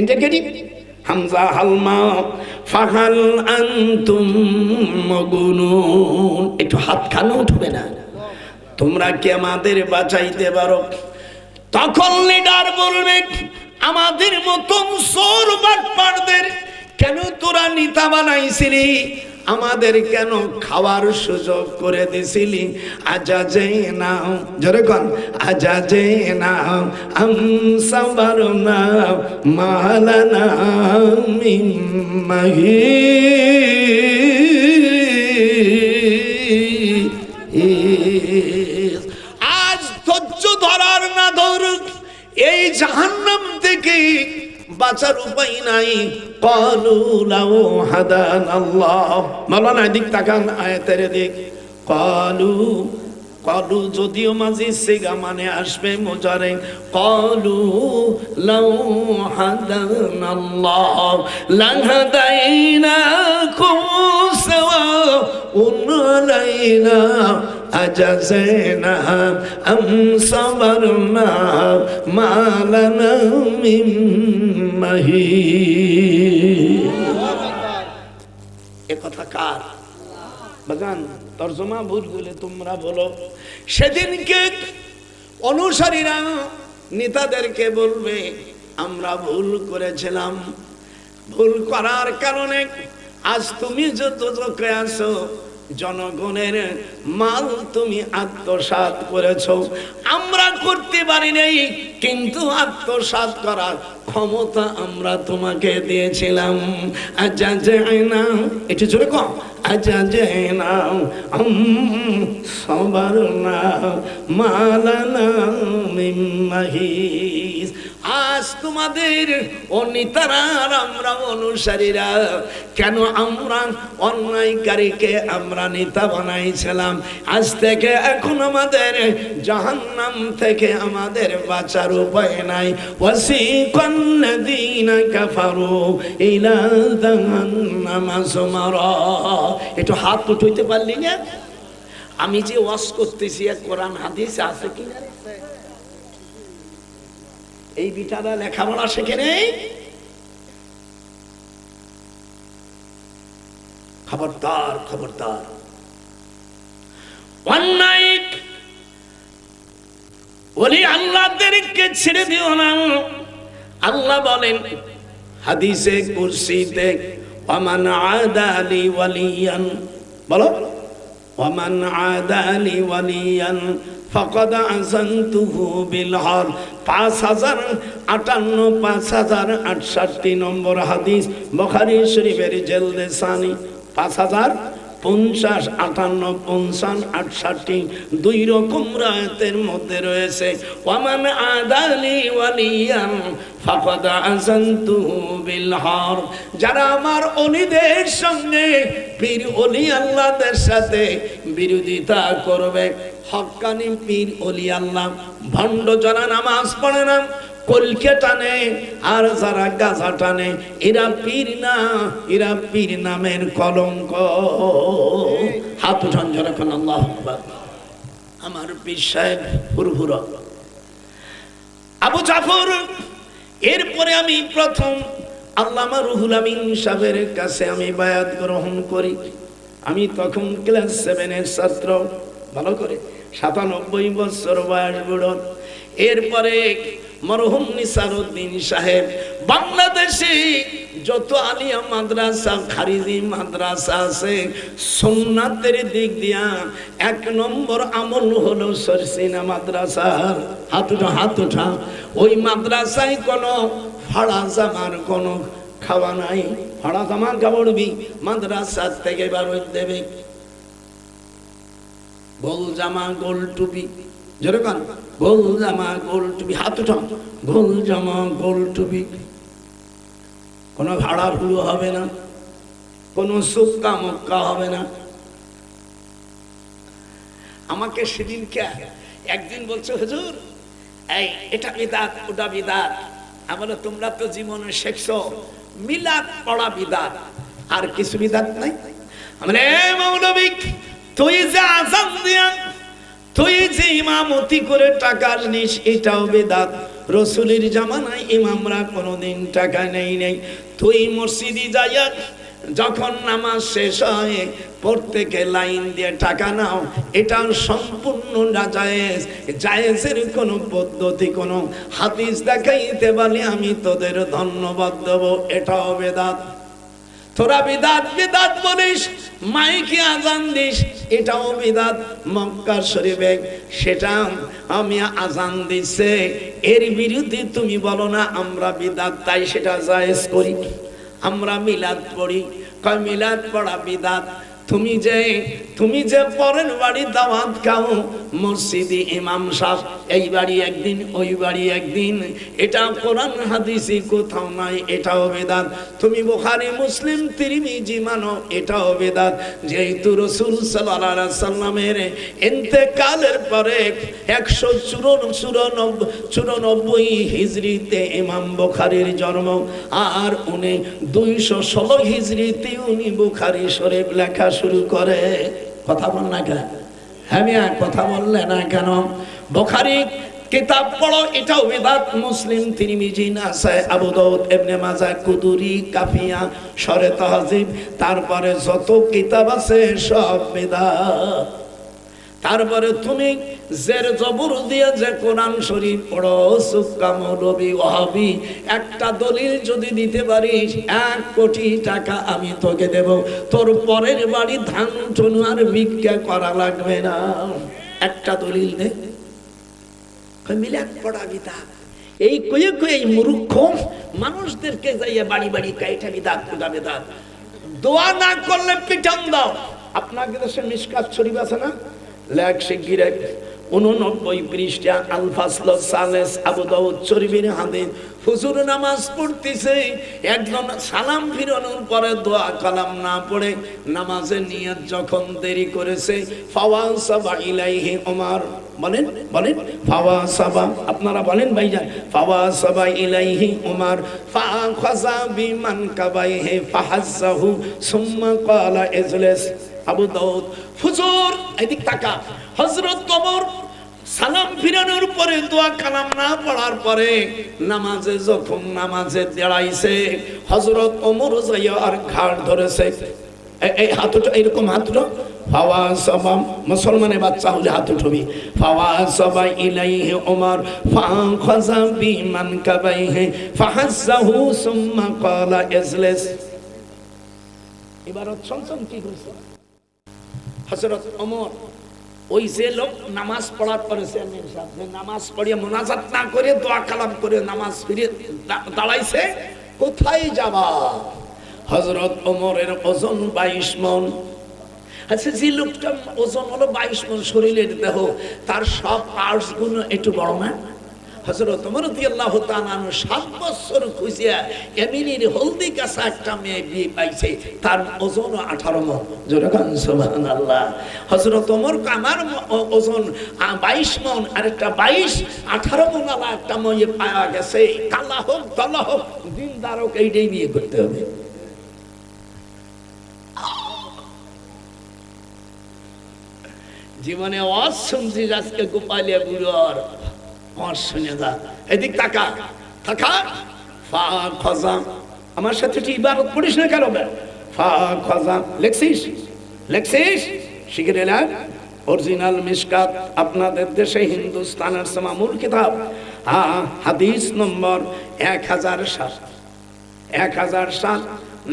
ইন্টারগেটিভ, হামজা হালমা, ফাহাল আনতুম মাগুনুন। একটু হাত খানো উঠবে না? তোমরা কি আমাদের বাঁচাইতে পারো? তখন লিডার বলবে, আমাদের মতন চোর বাটপারদের কেন তোরা নেতা বানাইছিলি? আমাদের কেন খাওয়ার সুযোগ করে দিছিলি? আজা যে নাও, জোরে কোন, আজা যে নাও আম সাবারনা মালানা মিন মাহিস। আজ ধৈর্য ধরার না ধর, এই জাহান্নাম থেকে বাঁচার উপায় নাই। ক্বালু লাউ হাদানাল্লাহ, মাওলানা দিক তাকান, আয়াতের দিক। ক্বালু, ক্বালু যদিও মাঝি সিগা মানে আসবে মুজারে। ক্বালু লাউ হাদানাল্লাহ লাহাদাইনাকুম সাওয়াউন আলাইনা আজাযনা আম সাবারনা মা লানা মিন মাহিস। এ কথা কার? বাগান তরজমা ভুল বলে তোমরা বলো। সেদিনকে অনুসারীরা নেতাদেরকে বলবে, আমরা ভুল করেছিলাম, ভুল করার কারণে আজ তুমি যত চোখে আছো, জনগণের মাল তুমি আত্মসাৎ করেছো। আমরা করতে পারি নাই, কিন্তু আত্মসাৎ করার ক্ষমতা আমরা তোমাকে দিয়েছিলাম। আজা জানা, একটু জোরে কম, আজা জানা সাবারনা মালানা মিন মাহিস। আজ তোমাদের ও নেতারা আর আমরা অনুসারীরা কেন আমরা অন্যায়কারীকে আমরা নেতা বানাইছিলাম। আজ থেকে এখন আমাদের জাহান্নাম থেকে আমাদের বাঁচার উপায় নাই। ওয়াসিকাল্লাযীনা কাফারু ইলা জাহান্নামা যুমারা। একটু হাত উঠাইতে পারলি না? আমি যে ওয়াজ করতেছি কোরআন হাদিস আছে কিনা? এই বিটারা লেখাপড়া শেখে নেই। খবরদার, খবরদার, অন্যায় ওলি আল্লাহদেরকে ছেড়ে দিও না। আল্লাহ বলেন হাদিসে কুরসিতে, ওয়ামান আদালি ওয়ালিয়ান, বলো, ওয়ামান আদালি ওয়ালিয়ান ফাকাদ আযানতুহু বিল হার। 5058 5068 নম্বর হাদিস, বুখারী শরীফের জেলদে সানি 5000 50, 58, 55, 68 দুই রকম রায়াতের মধ্যে রয়েছে ওয়ামান আদালি ওয়ালিয়ান ফাকাদ আযানতুহু বিল হার, যারা আমার ওলিদের সঙ্গে পীর ওলি আল্লাহদের সাথে বিরোধিতা করবে। হক্কানি পীর ওলি আল্লাহ ভণ্ড যারা নামাজ পড়ে না, কলকে টানে আর যারা গাজা টানে, এরা পীর না, এরা পীর নামের কলঙ্ক। হাত উঠান যারা কোন আল্লাহু আকবার। আমার পীর সাহেব হুরহুরা আবু জাফর। এরপরে আমি প্রথম আল্লামা রুহুল আমিন সাহেবের কাছে আমি বায়াত গ্রহণ করি। আমি তখন ক্লাস 7-এর ছাত্র, ভালো করে 97 বছর বয়স বুড়ো। এরপরে মরহুম নিসারউদ্দিন সাহেব বাংলাদেশে যত আলিয়া মাদ্রাসা খারিজি মাদ্রাসা আছে সুন্নাতের দিক দিয়া 1 নম্বর আমল হলো সরসিনা মাদ্রাসার। হাত উঠা। ওই মাদ্রাসায় কোনো ফাড়া জামার কোনো খাওয়া নাই। ফাড়া জামা কাপড়বি মাদ্রাসা থেকে বেরোয় দেবে, গোল জামা গোল টুপি, যেরকম গোল জামা গোল টুপি। হাত উঠাও। গোল জামা গোল টুপি, কোনো ভাড়া ভুলো হবে না, কোনো সুক্কা মক্কা হবে না। আমাকে সেদিনকে একদিন বলছে হুজুর এই এটা বিদাত ওটা বিদাত। আমার তোমরা তো জীবনে শিখছো মিলাদ পড়া বিদাত, আর কিছু বিদাত নাই। আমরা মৌলবী তুই যে আযান দিয়া তুই যে ইমামতি করে টাকা নিস এটাও বেদাত। রাসূলের জামানায় ইমামরা কোনোদিন টাকা নেই। তুই মসজিদে যাইয়া যখন নামাজ শেষ হয় প্রত্যেকে লাইন দিয়ে টাকা নাও, এটা সম্পূর্ণ নাজায়েজ। জায়েজের কোনো পদ্ধতি কোনো হাদিস দেখাইতে পারলে আমি তোদের ধন্যবাদ দেব। এটাও বেদাত। তোরা বিদাত বিদাত বলিস, মাইকে আজান দিস, এটাও বিদাত। মক্কা শরীফে সেটা আমি আজান দিছে, এর বিরুদ্ধে তুমি বলো না আমরা বিদাত, তাই সেটা জায়েজ করি। আমরা মিলাদ পড়ি, কয় মিলাদ পড়া বিদাত। তুমি যে পরের বাড়ি দাওয়াত খাও মসজিদে ইমাম সাহেব এই বাড়ি একদিন ওই বাড়ি একদিন, এটা কোরআন হাদিসে কোথাও নাই, এটাও বেদাত। তুমি বুখারী মুসলিম তিরমিজি মানো, এটাও বেদাত। যেহেতু রাসূল সাল্লাল্লাহু আলাইহি সাল্লামের ইন্তেকালের পরে 194 হিজরিতে ইমাম বুখারীর জন্ম, আর উনি 216 হিজরিতে উনি বুখারী শরীফ লেখা শুরু করে। কথা বল না কেন? হ্যাঁ মিয়া কথা বললে না কেন? বুখারী কিতাব পড়ো, এটাও বিদাত। মুসলিম তিরমিজি নাসাই আবু দাউদ ইবনে মাজাহ কুদুরি কাফিয়া শরে তাহজিব, তারপরে যত কিতাব আছে সব বিদাত। তারপরে তুমি জের জবর দিয়ে যে কোরআন শরীফ পড়ো সুক্কা মৌলবী ওয়াহাবি, একটা দলিল যদি দিতে পারিস 1 কোটি টাকা আমি তোকে দেব। তোর পরের বাড়ি ধান টনু আর ভিক্ষা করা লাগবে না। একটা দলিল দে। মিলাদ পড়া বিদাত। এই কয়ে এই মূর্খ মানুষদেরকে যাইয়া বাড়ি বাড়ি কাইটা বিদাত ওটা বিদাত। দোয়া না করলে পিটান দাও। আপনাদের দেশে মিশকাত শরীফ আছে না? লেখ শিগগির 89 পৃষ্ঠা আল ফাসল সালেস আবু দাউদ শরীফের হাদিস। হুজুর নামাজ পড়তেছে, একজন সালাম ফিরানোর পরে দোয়া কালাম না পড়ে নামাজের নিয়ত যখন দেরি করেছে, ফাওয়াসাবা ইলাইহি ওমর। বলেন ফাওয়াসাবা, আপনারা বলেন ভাইজান। ফাওয়াসাবা ইলাইহি ওমর ফাখাযা বিমান কাবাইহি ফাহাজ্জাহু সুম্মা ক্বালা ইজলিস। আবু দাউদ হুজুর এদিক তাকা। হযরত ওমর সালাম ফিরানোর পরে দোয়া কালাম না পড়ার পরে নামাজে যখন নামাজে দাঁড়াইছে, হযরত ওমর যাইয়া আর ঘাড় ধরেছে। এই হাতটা এরকম হাতটা ফাওয়াসাবা, মুসলমানের বাচ্চা হলে হাত উঠবি। ফাওয়াসাবা ইলাইহি ওমর ফাখাযা বিমান কাবাইহি ফাহাজ্জাহু সুম্মা ক্বালা ইজলিস। এবার শুনছেন কি কইছে হযরত ওমর? ওই যে লোক নামাজ পড়ার পরে নামাজ পড়িয়ে মোনাজাত না করে দোয়া কালাম করে নামাজ ফিরে দাঁড়াইছে, কোথায় যাবা? হযরত ওমরের ওজন 22 মণ। আচ্ছা, যে লোকটা ওজন হলো 22 মণ, শরীরের দেহ, তার সব পার্টস গুলো একটু বড় না? হযরত ওমর রাদিয়াল্লাহু তাআলা 7 বছর খুঁজিয়া এমিনের হলদি কাঁচা একটা মেয়ে বিয়ে পাইছে, তার ওজন 18 মণ। জোরে বলেন সুবহানাল্লাহ। হযরত ওমর আমার ওজন 22 মণ, আর একটা 18 মণ আলা একটা মেয়ে পাওয়া গেছে, কালা হোক দলা হোক দিনদার হোক, এইটাই বিয়ে করতে হবে। জীবনে ওয়াজ শুনছি আজকে গোপালিয়া বুড়োর ওয়াজ শুনে যা। এদিক তাকা তাকা। ফা খজা, আমার সাথে ঠিক ইবারত পড়িস না কেন? ফা খজা লেখছিস? শিখে নিলাম। অরিজিনাল মিশকাত আপনাদের দেশে হিন্দুস্তানের মামুল কিতাব, হাদিস নম্বর 1007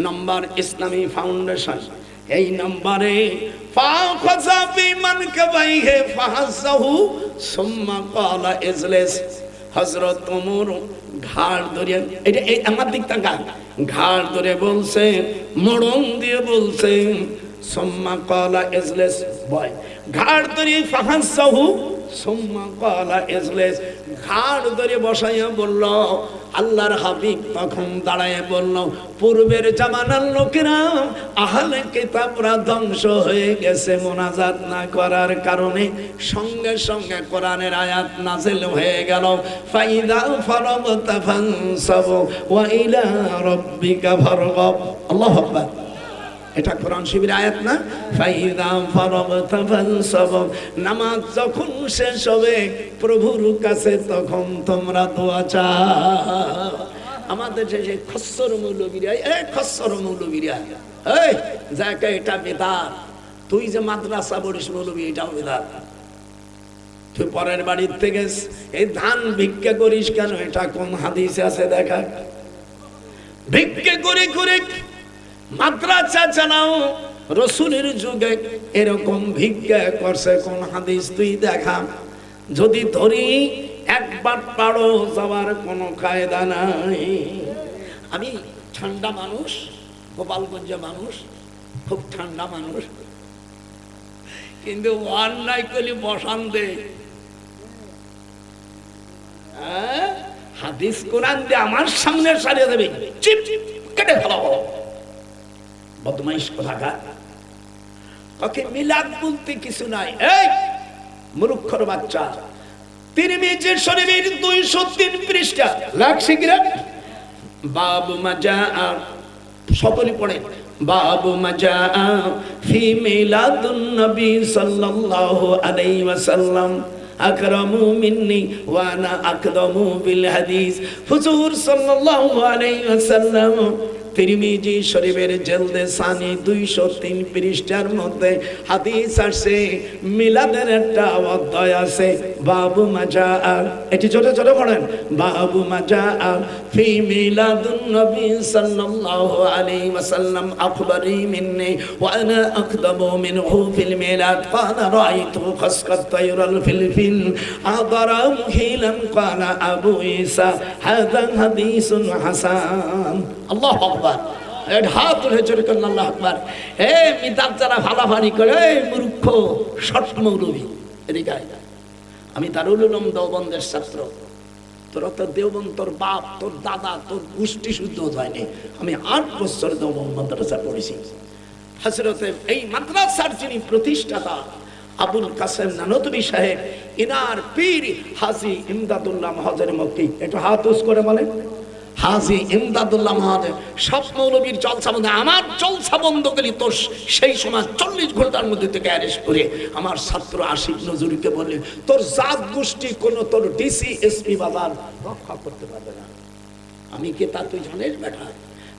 নম্বর ইসলামী ফাউন্ডেশন। এই নম্বরে হযরত ওমর ঘাড় ধরে, এটা এই আমার দিক তাকা, ঘাড় ধরে বলছে, মরণ দিয়ে বলছে, সুম্মা ক্বালা ইজলিস, বয়। ঘাড় ধরে ফাহাসাহু, সুম্মা ক্বালা ইজলিস, ঘাড় ধরে বসাইয়া বলল। আল্লাহর হাবিব তখন দাঁড়ায় বলল, পূর্বের জামানার লোকেরা আহলে কিতাবরা ধ্বংস হয়ে গেছে মোনাজাত না করার কারণে। সঙ্গে সঙ্গে কোরআনের আয়াত নাযিল হয়ে গেল, ফাইদা ফারাগতা ফানসাব ওয়া ইলা রাব্বিকা ফারগাব। আল্লাহু আকবার। এটা কোরআন শরীফের আয়াত না? ফাইদা ফারাগতা ফানসাব, নামাজ যখন শেষ হবে প্রভুর কাছে তখন তোমরা দোয়া চাও। আমাদের যে খচ্চর মৌলবীরা, খচ্চর মৌলবীরা, এই যাকে এটা বেদাত, তুই যে মাদ্রাসা পড়িস মৌলবী, এটাও বেদাত। তুই পরের বাড়ির থেকে এই ধান ভিক্ষা করিস কেন? এটা কোন হাদিসে আছে দেখা? ভিক্ষা করে করে মাদ্রাসা চালাও, রাসূলের যুগে এরকম ভিক্ষা করছে কোন হাদিস তুই দেখা? যদি ধরি একবার পারো যাওয়ার কোনো কায়দা নাই। আমি ঠান্ডা মানুষ, গোপালগঞ্জের মানুষ, খুব ঠান্ডা মানুষ, কিন্তু অন্যায় করলে বসান দে। হাদিস কোরআন দিয়ে আমার সামনে সারিয়ে দেবে, চিপ কেটে ফেলাবো। বদমাইশ কোথাকার। ওকে মিলাদ বলতে কিছু নাই। এই মূর্খর বাচ্চা, তিরমিজি শরীফের 203 পৃষ্ঠা, লাগছে কিনা? বাবু মাজা, সকলে পড়েন। বাবু মাজা ফি মিলাদুন নবী সাল্লাল্লাহু আলাইহি ওয়াসাল্লাম আকরামু মিন্নি ওয়া আনা আকদামু বিল হাদিস। হুজুর সাল্লাল্লাহু আলাইহি ওয়াসাল্লাম তিরমিজি শরীফের জলদে সানি 203 পৃষ্ঠার মধ্যে হাদিস আছে, মিলাদের একটা অধ্যায় আছে, বাবু মাজা। এটি ছোট ছোট পড়েন। বাবু মাজা ফি মিলাদুন নবী সাল্লাল্লাহু আলাইহি ওয়াসাল্লাম আখবারি মিন্নি ওয়া আনা আকদামু মিনহু ফিল মিলাদ ক্বালা রাআইতু খাসকাত তায়রাল ফিল আদারা মুহিলান ক্বালা আবু ঈসা হাযা হাদিসুন হাসান। আল্লাহু আকবার। হাত তুলে জোরে করেন আল্লাহু আকবার। মিদাত যারা ফালাফালি করে, মূর্খ শট মৌলবী। এদিকে আমি দারুল উলুম দেওবন্দের ছাত্র, তোরা তো দেওবন্দ, তোর বাপ, তোর দাদা, তোর গোষ্ঠী শুদ্ধ হয়নি। আমি 8 বছর দেওবন্দ মাদ্রাসা পড়েছি। হযরতে এই মাদ্রাসার যিনি প্রতিষ্ঠাতা আবুল কাসেম নানতবী সাহেব, ইনার পীর হাজী ইমদাদুল্লাহ মহাজের মক্কি, একটু হাত উঁচু করে বলেন। হাজী ইমদাদুল্লাহ মহাজের সব মৌলবীর জলসা বন্ধ, আমার জলসা বন্ধ করি তোর সেই সময় 40 ঘন্টার মধ্যে থেকে অ্যারেস্ট করে আমার ছাত্র আশিক নজরুলকে বললে, তোর জাত গোষ্ঠী কোন তোর ডিসি এসপি বাজার রক্ষা করতে পারবে না। আমি কে তা তুই জানিস বেটা?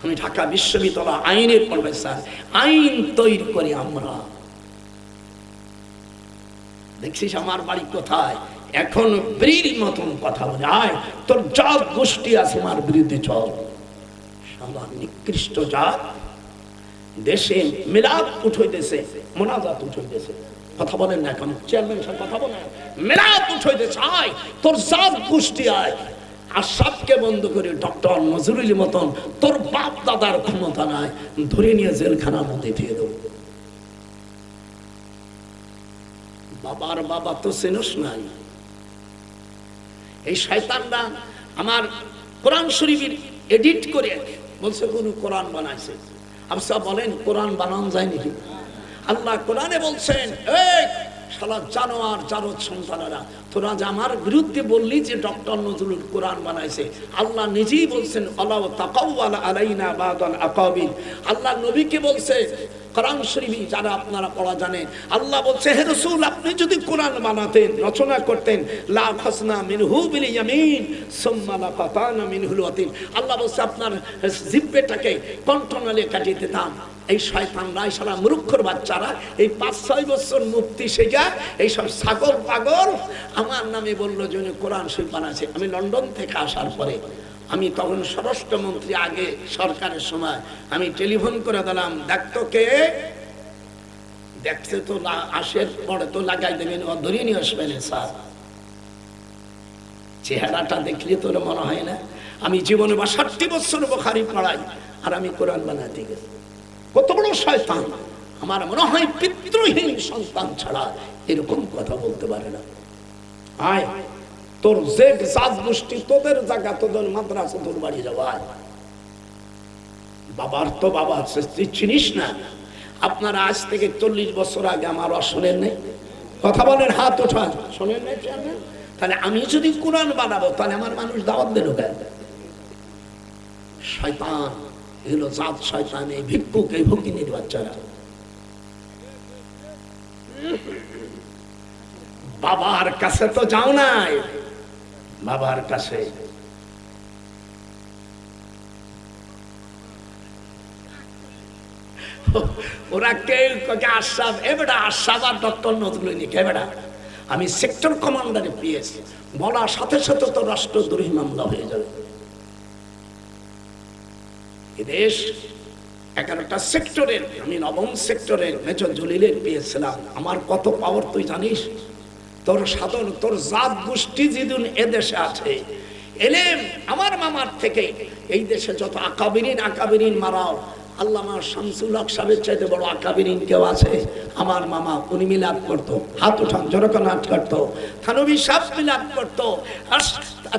আমি ঢাকা বিশ্ববিদ্যালয় আইনের প্রফেসর, আইন তৈরি করি আমরা। দেখছিস আমার বাড়ি কোথায়? এখন বীর মতন কথা বলে, আয় তোর জাত গোষ্ঠী আছে আমার বিরুদ্ধে চল। শালা নিকৃষ্ট জাত, দেশে মিলাদ উঠাইতেছে, মোনাজাত উঠাইতেছে, কথা বলেন না এখন? চেয়ারম্যান সাহেব কথা বলেন, মিলাদ উঠাইতেছে, আয় তোর জাত গোষ্ঠী আয়। আর সবকে বন্ধ করে ডক্টর নজরুলের মতন তোর বাপ দাদার ক্ষমতা নাই, ধরে নিয়ে জেলখানার মধ্যে দিয়ে দেবো। বাবার বাবা তো চেনস নাই। এই শয়তানরা আমার কোরআন শরীফের এডিট করে বলছে কোন কোরআন বানাইছে। আপনি বলেন কোরআন বানানো যায় নাকি? আল্লাহ কোরআনে বলছেন, এই শালা জানোয়ার জারদ সন্তানেরা, তোরা যে আমার বিরুদ্ধে বললি যে ডক্টর নজরুল কোরআন বানাইছে, আল্লাহ নিজেই বলছেন আল্লাহ তাকাওয়ালা আলাইনা বাদাল আকাবিল। আল্লাহ নবীকে বলছে কোরআন শরীফ যারা আপনারা পড়া জানেন, আল্লাহ বলছে হে রাসূল আপনি যদি কোরআন বানাতেন, রচনা করতেন, লা খাসনা মিনহু বিল ইয়ামিন সুম্মা লা কাতানা মিনহুল ওয়াতিন। আল্লাহ বলছে আপনার জিহ্বাটাকে কণ্ঠনালী কাটিয়ে দিতাম। এই শয়তানরা, এই সারা মূর্খর বাচ্চারা এই 5-6 বছর মুফতি শেখা এইসব ছাগল পাগল আমার নামে বললো যে কোরআন শরীফ বানাচ্ছে। আমি লন্ডন থেকে আসার পরে, আমি তখন স্বরাষ্ট্রমন্ত্রী আগে সরকারের সময়, আমি টেলিফোন করে দিলাম, দেখতো কে দেখছে তো আসের পরে তো লাগাই দেবেন, ধরিয়ে নিয়ে আসবেন স্যার। চেহারাটা দেখলে তোর মনে হয় না আমি জীবনে 62 বছর বুখারী পড়াই আর আমি কোরআন বানাতে গেছি? কত বড় শয়তান! আমার মনে হয় পিতৃহীন সন্তান ছাড়া এরকম কথা বলতে পারে না। আয় তোর যে জাত গোষ্ঠী, তোদের জায়গা, তোদের মাদ্রাসা, তোর বাড়ি যাওয়া, বাবার তো বাবা তুই চিনিস না? আপনারা আজ থেকে 40 বছর আগে আমার শোনেন নাই? কথা বলেন, হাত ওঠান, শোনেন নাই? তাহলে আমি যদি কোরআন বানাবো তাহলে আমার মানুষ দাওয়াত দেন কেন? শয়তান এগুলো জাত শয়তান, এই ভিক্ষুক, এই ভকিনীর বাচ্চারা। বাবার কাছে তো যাও নাই, বাবার কাছে ওরা কেউ আশরাফ, এবারে আশরাফ আর ডক্টর নজরুল কে বেড়া, আমি সেক্টর কমান্ডারে পিএস বলার সাথে সাথে তো রাষ্ট্রদ্রোহী মামলা হয়ে যাবে। দেশ 11টা সেক্টরের, আমি 9ম সেক্টরের মেজর জলিলের পেয়েছিলাম। আমার কত পাওয়ার তুই জানিস? তোর সাধন, তোর জাত গোষ্ঠী যেদিন এদেশে আছে, এলেম আমার মামার থেকে এই দেশে যত আকাবিরিন মারাও, আল্লামা শামসুল হক সাহেবের চাইতে বড় আকাবিরিন কেউ আছে? আমার মামা, উনি মিলাদ করতো, হাত উঠান, জনগণ হাত করতো, থানবী সাহেব মিলাদ করতো।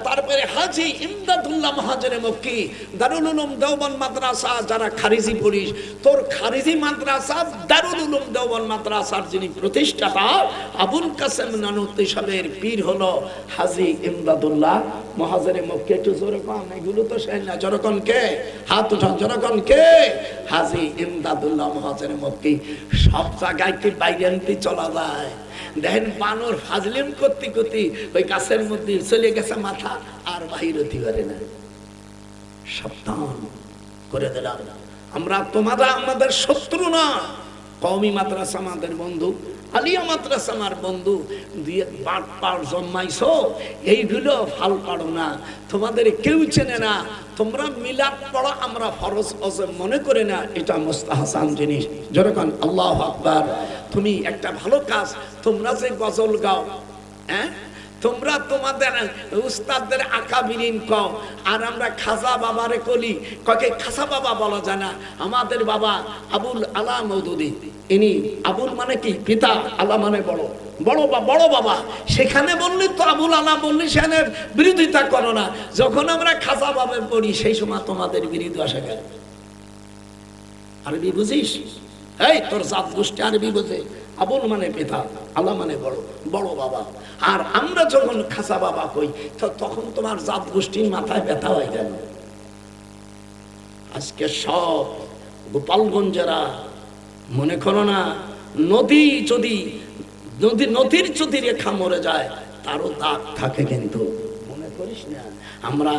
তারপরে হাজি ইমদাদুল্লাহ মহাজরে মক্কি, দারুল উলুম দেওবন্দ মাদ্রাসা, যারা খারিজি পড়িস, তোর খারিজি মাদ্রাসা দারুল উলুম দেওবন্দ মাদ্রাসার যিনি প্রতিষ্ঠাতা আবুল কাসেম নানুতুই সাহেবের পীর হলো হাজি ইমদাদুল্লাহ মহাজরে মক্কি। একটু জোরে কন, এগুলো তো সেই না, জনগণ কে? হাত উঠান, জনগণ কে? হাজি ইমদাদুল্লাহ মহাজরে মক্কি। সব জায়গায় কি বাইরে আনতে চলা যায়? দেখেন বানর ফাজলিম করতে করতে ওই গাছের মধ্যে চলে গেছে মাথা, আর বাহির হতে পারে না। সাবধান করে দিলাম, আমরা তোমাদের আমাদের শত্রু না। কওমি মাদ্রাসা আমাদের বন্ধু, আলিয়া মাদ্রাসা আমার বন্ধু। দিয়ে বাট পাড় জন্মাইছো, এইগুলো ফাল পাড়ো না, তোমাদের কেউ চেনে না। তোমরা মিলাদ পড়া আমরা ফরজ অজব মনে করে না, এটা মুস্তাহসান জিনিস। যেরকম আল্লাহু আকবার। তুমি একটা ভালো কাজ, তোমরা যে গজল গাও, হ্যাঁ, তোমরা তোমাদের উস্তাদদের আকাবিরিন কও, আর আমরা খাজা বাবারে কলি, ককে খাজা বাবা বলা যায় না। আমাদের বাবা আবুল আলা মওদুদি, ইনি আবুল মানে কি পিতা, আলা মানে বড়, বড় বাবা। সেখানে বললি তো আবুল আলা বললি, সেখানে বিরোধিতা করো না। যখন আমরা খাজা বাবা পড়ি সেই সময় তোমাদের বিরোধী আসে কেন? আরবি বুঝিস? এই তোর জাত গোষ্ঠী আরবি বুঝে। আবুল মানে পিতা, আলা মানে বড় বাবা। আর আমরা যখন খাসা বাবা কই, তখন তোমার জাত গোষ্ঠীর মাথায় ব্যথা হয় কেন? আজকে সব গোপালগঞ্জেরা মনে করো না, নদীর যদি রেখা মরে যায় তারও দাগ থাকে, কিন্তু মনে করিস না আমরা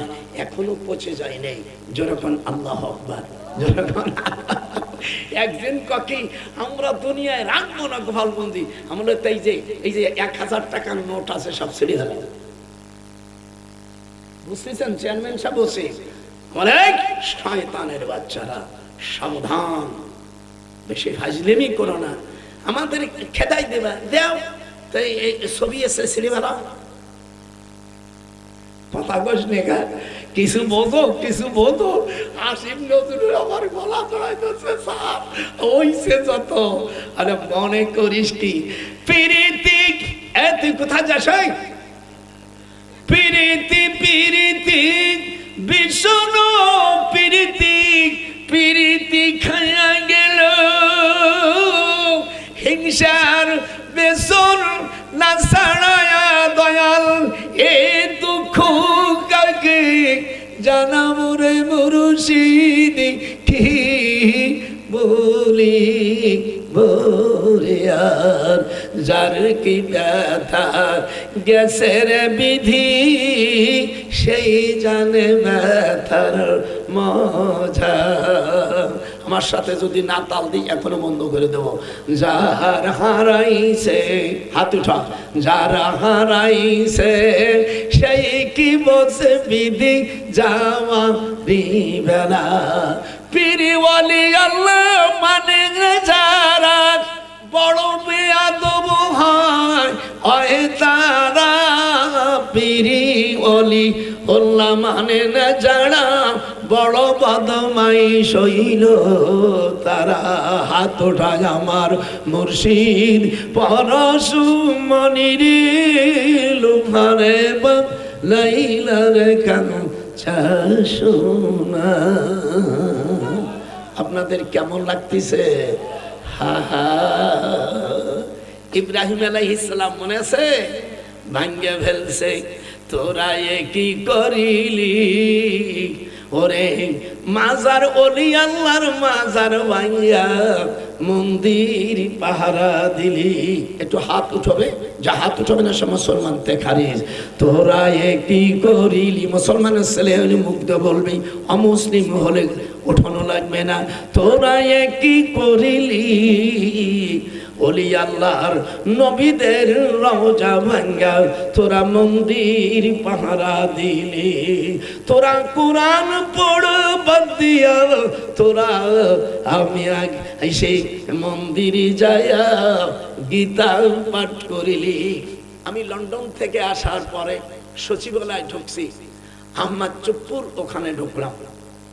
এখনো পচে যাই নাই। যেরকম আল্লাহ আকবার, যেরকম একদিন ককি আমরা দুনিয়ায় রাখবো না গোপালবন্দি, আমরা তো এই যে 1000 টাকার নোট আছে সব ছেড়ে গেল। বুঝতেছেন চেয়ারম্যান সাহেব? বসে অনেক শয়তানের বাচ্চারা, সাবধান, বেশি ফাজলিমি করো না। আমাদের খেদাই দেবা দেও, তাই এই ছবি এসে সিনেমারা কথা কস নেগা, কিছু বোধো আসিম নজরুল আমার গলা ধরাইতেছে স্যার, ওইছে যত। আরে মনে করিস কি প্রীতি তুই কোথায় যাস? পিরিতি পিরিতি বিষণ পিরিতি পিরিতি খাইয়া গেল, হিংসার বেসন না ছাড়ায়া দয়াল এ দুঃখ কাকে জানাবো রে মুর্শিদ, কি বলি বলে আর যার কি ব্যথা গেছে রে বিধি, সেই জানে ব্যথার মজা। আমার সাথে যদি না তাল দিই এখনো বন্ধ করে দেবো। যার হারাইছে, হাত উঠা, যারা হারাইছে সেই কি বসে বিধি যাওয়া দিবে না। পীরওয়ালি আল্লাহ মানে যারা বড় বেয়াদব হয় তারা, পীরওয়ালি আল্লাহ মানে না যারা বড় বদমাইশ হইল তারা। হাত ওঠায় আমার মুর্শিদ পরশুমণি রে, লুফারে লাইলার কান শোনা। আপনাদের কেমন লাগতেছে? হা হা। ইব্রাহিম আলাইহিস সালাম মনে আছে? ভাঙ্গে ফেলছে, তোরা এ কি করিলি ওরে, মাজার ওলি আল্লাহর মাজার ভাঙ্গা মন্দির পাহারা দিলি। একটু হাত উঠবে, যা হাত উঠবে না সে মুসলমান তে খারিজ। তোরা এ কি করিলি, মুসলমানের ছেলে হলে মুগ্ধ বলবি, অমুসলিম হলে উঠানো লাগবে না। তোরা এ কি করিলি, ওলি আল্লাহর নবীদের রওজা ভাঙ্গা তোরা মন্দির পাহারা দিলি। তোরা কোরআন পড় বাদ দিয়া তোরা আমি সেই মন্দিরে যায়া গীতা পাঠ করিলি। আমি লন্ডন থেকে আসার পরে সচিবালয় ঢুকছি, আহমদপুর ওখানে ঢুকলাম।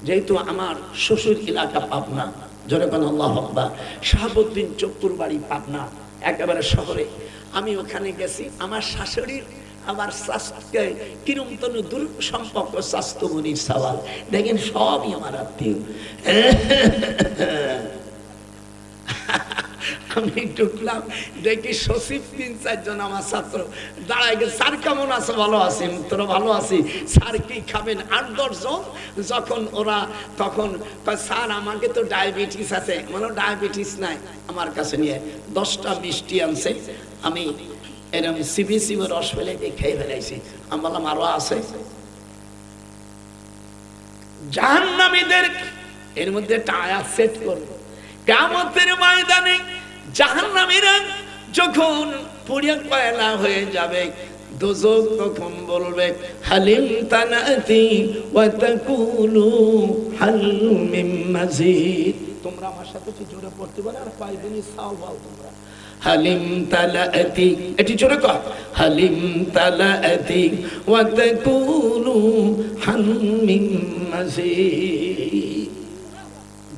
যেহেতু আমার শ্বশুর এলাকা পাবনা, জোরে কোন আল্লাহু আকবার, শাহাবুদ্দিন চপ্পুর বাড়ি পাবনা একেবারে শহরে। আমি ওখানে গেছি, আমার শাশুড়ির আমার স্বাস্থ্যকে কিরমতন দূর সম্পর্ক স্বাস্থ্যমণির সওয়াল, দেখেন সবই আমার আত্মীয়। আমি ঢুকলাম, দেখি সচিব ৩-৪ জন আমার ছাত্র দাঁড়ায় গেছে। স্যার কেমন আছে? ভালো আছি। তোরা ভালো আছি? স্যার কি খাবেন? ৮-১০ জন। যখন ওরা তখন স্যার আমাকে তো ডায়াবেটিস আছে, মানে ডায়াবেটিস নাই, আমার কাছে নিয়ে 10টা মিষ্টি আনছে। আমি এরকম সিবিসি রস ফেলে খেয়ে ফেলাইছি। আমি বললাম আরো আছে। জাহান্নামীদের এর মধ্যে একটা আয়াত সেট করবো, কিয়ামতের ময়দানে জাহান্নামীরা যখন পুড়িয়া কয়লা হয়ে যাবে, দোজখ তখন বলবে হালিম তানাতি ওয়া তাকুলু হাল মিন মাজিদ। তোমরা আমার সাথে কি জোরে পড়তে পারো? আর কয়েকদিনই সাও বল তোমরা। হালিম তালাতি, এটি জোরে কর, হালিম তালাতি ওয়া তাকুলু হাল মিন মাজিদ।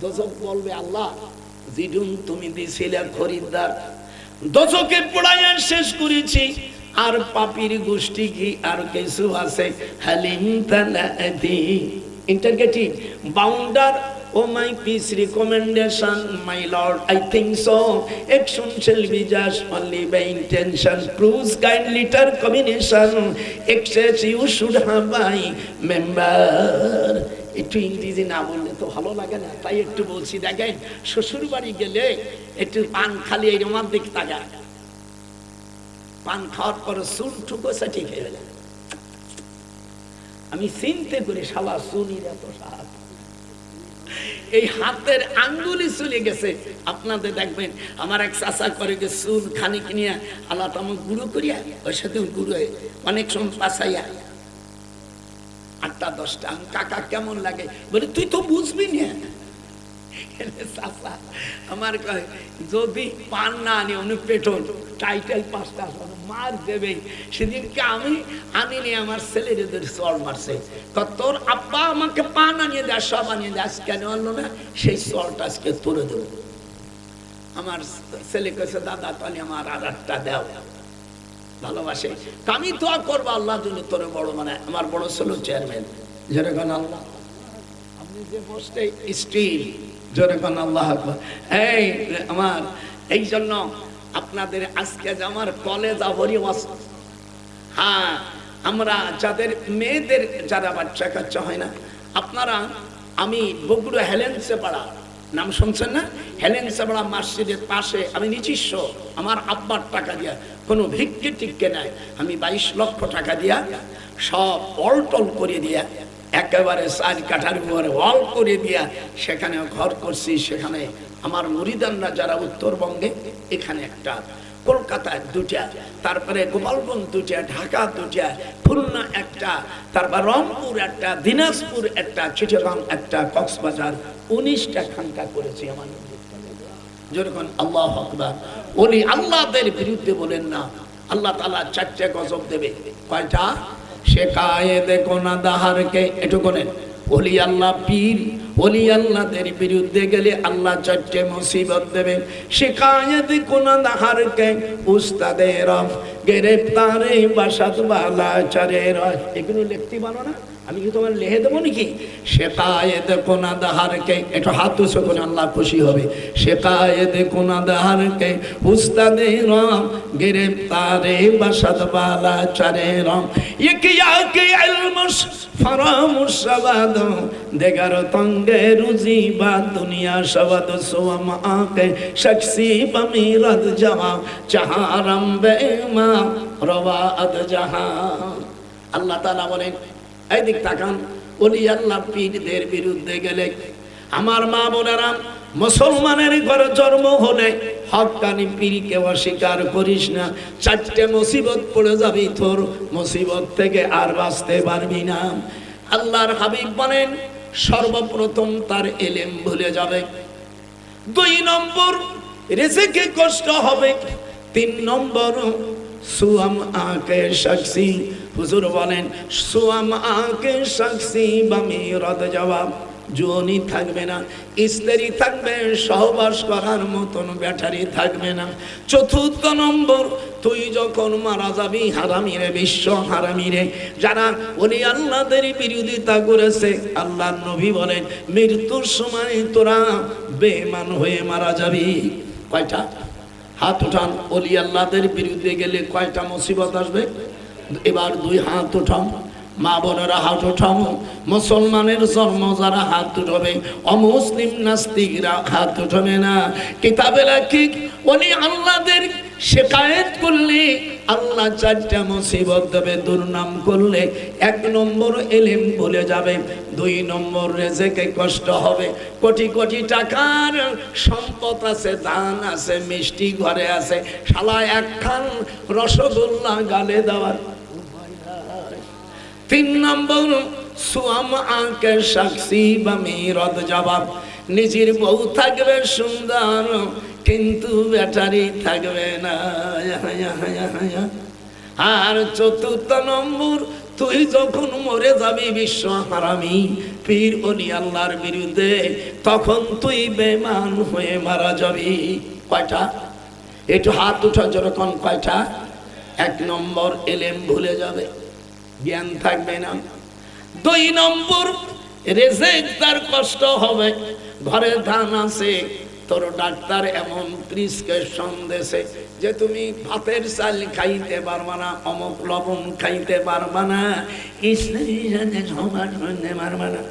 দোজখ বলবে আল্লাহ জিডুন তুমি দিছিলে খরিদ্দার, দোজখে পোড়াইয়া শেষ করেছি, আর পাপীর গোষ্ঠী কি আর কিছু আছে? হালিম তালাতি। ইন্টারগেটিভ বাউন্ডার O my peace recommendation my lord, I think so action shall be just only by intention, proves kind liter combination, excess you should have by member। একটু ইংরেজি না বললে তো ভালো লাগে না, তাই একটু বলছি। দেখেন শ্বশুর বাড়ি গেলে একটু পান খালি এই রমার দিক তাকায়, পান খাওয়ার পরে চুল টুকো সাটি খেয়ে ফেলে। আমি চিনতে করি শালা চুলির এত সাহায্য, এই হাতের আঙ্গুলি চলে গেছে। আপনাদের দেখবেন আমার এক চাচা করে যে চুল খানিক নিয়ে আল্লাহ তামা গুঁড়ো করিয়া ওর সাথে গুঁড়ো অনেক সময় পাশাইয়া 8টা-10টা। কাকা কেমন লাগে? বলে তুই তো বুঝবি না। আমার কয় যদি পান না আনি অনেক পেট্রোল টাইটেল 5টা মার দেবে। সেদিনকে আমি আনিনি, আমার ছেলেদের চল মারছে, তোর আব্বা আমাকে পান আনিয়ে দেয়, সব আনিয়ে দেয়, কেন আনলো না? সেই চলটা আজকে তুলে দেবো। আমার ছেলে কেছে দাদা তাহলে আমার আর একটা দাও। ভালোবাসে। আমি দোয়া করবো আল্লাহ জন্য তোরে বড় মানে আমার বড় ছেলে চেয়ারম্যান, যেরকম আল্লাহ আপনি যে পোস্টে স্টিল, যেরকম আল্লাহ আকবার। এই আমার এই জন্য আপনাদের আজকে যে আমার কলেজ আবরি আছে, হ্যাঁ আমরা যাদের মেয়েদের যারা বাচ্চা কাচ্চা হয় না, আপনারা আমি বগুড়া হেলেন্সে পাড়া নাম শুনছেন না, হেলেন্সে পাড়া মসজিদের পাশে আমি নিজস্ব আমার আব্বার টাকা দিয়া, কোনো ভিক্ষে টিক্কে নাই, আমি 22 লক্ষ টাকা দিয়া সব অল করে দিয়া একেবারে 4 কাঠার উপরে অল করে দিয়া সেখানে ঘর করছি। সেখানে আমার মুরিদানরা যারা উত্তরবঙ্গে, এখানে একটা, কলকাতায় 2টা, তারপরে গোপালগঞ্জ 2টা, ঢাকা 2টা, খুলনা একটা, তারপর রংপুর একটা, দিনাজপুর একটা, চিটাগাং একটা, কক্সবাজার 19টা খানকা করেছি আমার। যেরকম আল্লাহু আকবার। ওলি আল্লাহদের বিরুদ্ধে বলেন না, আল্লাহ তাআলা 4টে গজব দেবে। কয়টা? শেকায়েত কোনা দাহারকে, এটুকুনে ওলি আল্লাহ পীর ওলি আল্লাহদের বিরুদ্ধে গেলে আল্লাহ 4টে মুসিবত দেবে। শিকায়েত কোনা দাহারকে উস্তাদের গ্রেফতারে বাসাত বালা চারের। এগুলো লিখতে পারো না, আমি কি তোমার লিখে দেবো নাকি? শিকায়েত কোনা দাহারকে, একটু হাত উঁচু করে আল্লাহ খুশি হবে। শিকায়েত কোনা দাহারকে উস্তাদের গ্রেফতারে বাসাত বালা চারের। ইকিয়াকে ইলমুস ফারামুস সাবাদ দেগার তঙ্গে রুজি বা দুনিয়া সবাদ সোয়াম আকে শখসি বমিরাদ জাহা চাহারাম বেমা রওয়াত জাহা। আল্লাহ তাআলা বলেন, এই দিক তাকান, ওলি আল্লাহ পীরদের বিরুদ্ধে গেলে, আমার মা বোনেরা, মুসলমানের ঘরে জন্ম হলে হক্কানি পীরকে অস্বীকার করিস না, 4টে মুসিবত পড়ে যাবি, তোর মুসিবত থেকে আর বাঁচতে পারবি না। আল্লাহর হাবিব বলেন, সর্বপ্রথম তার ইলম ভুলে যাবে, 2 নম্বর রিজিকে কষ্ট হবে, 3 নম্বর সুয়াম আকে শখসি, হুজুর বলেন সুয়াম আকে শখসি বমিরাদ জবাব, জোনি থাকবে না, স্ত্রী থাকবে, সহবাস করার মতন ব্যাটারি থাকবে না। 4 নম্বর, তুই যখন মারা যাবি হারামিরে, বিশ্ব হারামিরে, যারা ওলি আল্লাহদের বিরোধিতা করেছে, আল্লাহর নবী বলেন মৃত্যুর সময় তোরা বেঈমান হয়ে মারা যাবি। কয়টা? হাত উঠান। ওলি আল্লাহদের বিরুদ্ধে গেলে কয়টা মুসিবত আসবে? এবার 2 হাত উঠান। মা বোনেরা হাত উঠাও। মুসলমানের জন্ম যারা হাত উঠাবে, অমুসলিম নাস্তিকরা হাত উঠাবে না। কিতাবে লেখে ওলি আল্লাহদের শিকায়েত করলে আল্লাহ 4টা মুসিবত দেবে, দুর্নাম করলে 1 নম্বর ইলম ভুলে যাবে, 2 নম্বর রিজিকে কষ্ট হবে, কোটি কোটি টাকার সম্পদ আছে, ধান আছে, মিষ্টি ঘরে আছে, শালা একখান রসগোল্লা গালে দেওয়ার। 3 নম্বর সুয়াম আকে শখসি বমিরাদ জবাব, নিজের বউ থাকবে সুন্দর কিন্তু ব্যাটারি থাকবে না। আর 4 নম্বর, তুই যখন মরে যাবি বিশ্ব হারামি পীর ওলি আল্লাহর বিরুদ্ধে, তখন তুই বেঈমান হয়ে মারা যাবি। কয়টা? একটু হাত উঠা যেরকম, কয়টা? 1 নম্বর ইলম ভুলে যাবে, জ্ঞান থাকবে না। 2 নম্বর রিজিক তার কষ্ট হবে, ঘরে ধান আছে, তোর ডাক্তার এমন প্রিসক্রিপশন দেছে যে তুমি ভাতের চাল খাইতে পারবা না, অমুক লবণ খাইতে পারবা না, পারবা না।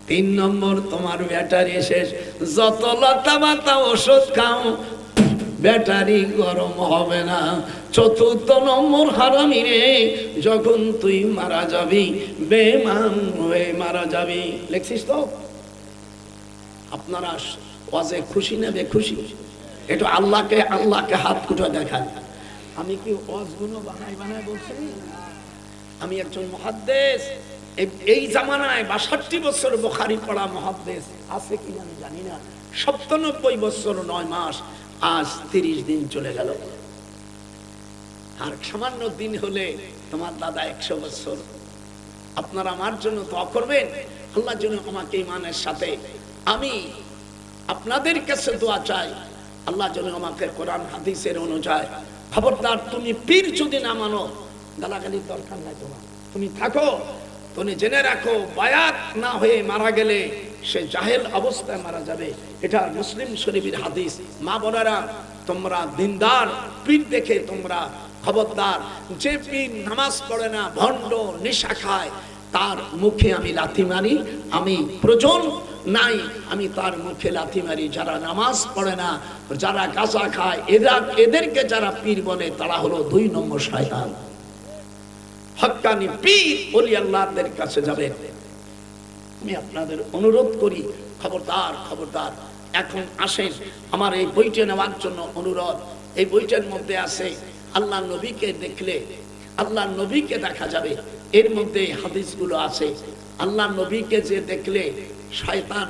তিন নম্বর, তোমার ব্যাটারি শেষ, যত লতা পাতা ওষুধ খাও ব্যাটারি গরম হবে না। 4 নম্বর, হারামি রে, যখন তুই মারা যাবি বেঈমান হয়ে মারা যাবি। লেখছিস তো? আপনারা ওয়াজে খুশি না বেখুশি? একটু আল্লাহকে হাত কুটো দেখান। আমি কি ওয়াজগুলো বানাই বলছি? আমি একজন মুহাদ্দিস, এই জামানায় 62 বছর বুখারী পড়া মুহাদ্দিস আছে কি আমি জানি না। 97 বছর 9 মাস, আজ 30 দিন চলে গেল। আর সামান্য দিন হলে তোমার দাদা 100 বছর। আপনারা আমার জন্য দোয়া করবেন, আল্লাহ যেন আমাকে ইমানের সাথে, আমি আপনাদের কাছে দোয়া চাই, আল্লাহ যেন আমাকে কোরআন হাদিসের অনুযায়ী, খবরদার তুমি পীর যদি না মানো, গালাগালির দরকার নাই তোমার, তুমি থাকো, তুমি জেনে রাখো বায়াত না হয়ে মারা গেলে সে জাহেল অবস্থায় মারা যাবে। এটা মুসলিম শরীফের হাদিস। মা বোনেরা, তোমরা দিনদার পীর দেখে তোমরা খবরদার, যে পীর নামাজ পড়ে না, ভণ্ড, নেশা খায়, তার মুখে আমি লাথি মারি, আমি প্রয়োজন নাই আমি তার মুখে লাথি মারি। যারা নামাজ পড়ে না, যারা গাঁজা খায়, এদেরকে যারা পীর বলে তারা হলো 2 নম্বর শয়তান। হক্কানি পীর ওলি আল্লাহদের কাছে যাবেন। আমি আপনাদের অনুরোধ করি, খবরদার খবরদার। এখন আসেন, আমার এই বইটা নেওয়ার জন্য অনুরোধ। এই বইটার মধ্যে আছে আল্লাহ নবীকে দেখলে আল্লাহ নবীকে দেখা যাবে। এর মধ্যে হাদিসগুলো আছে, আল্লাহ নবীকে যে দেখলে শয়তান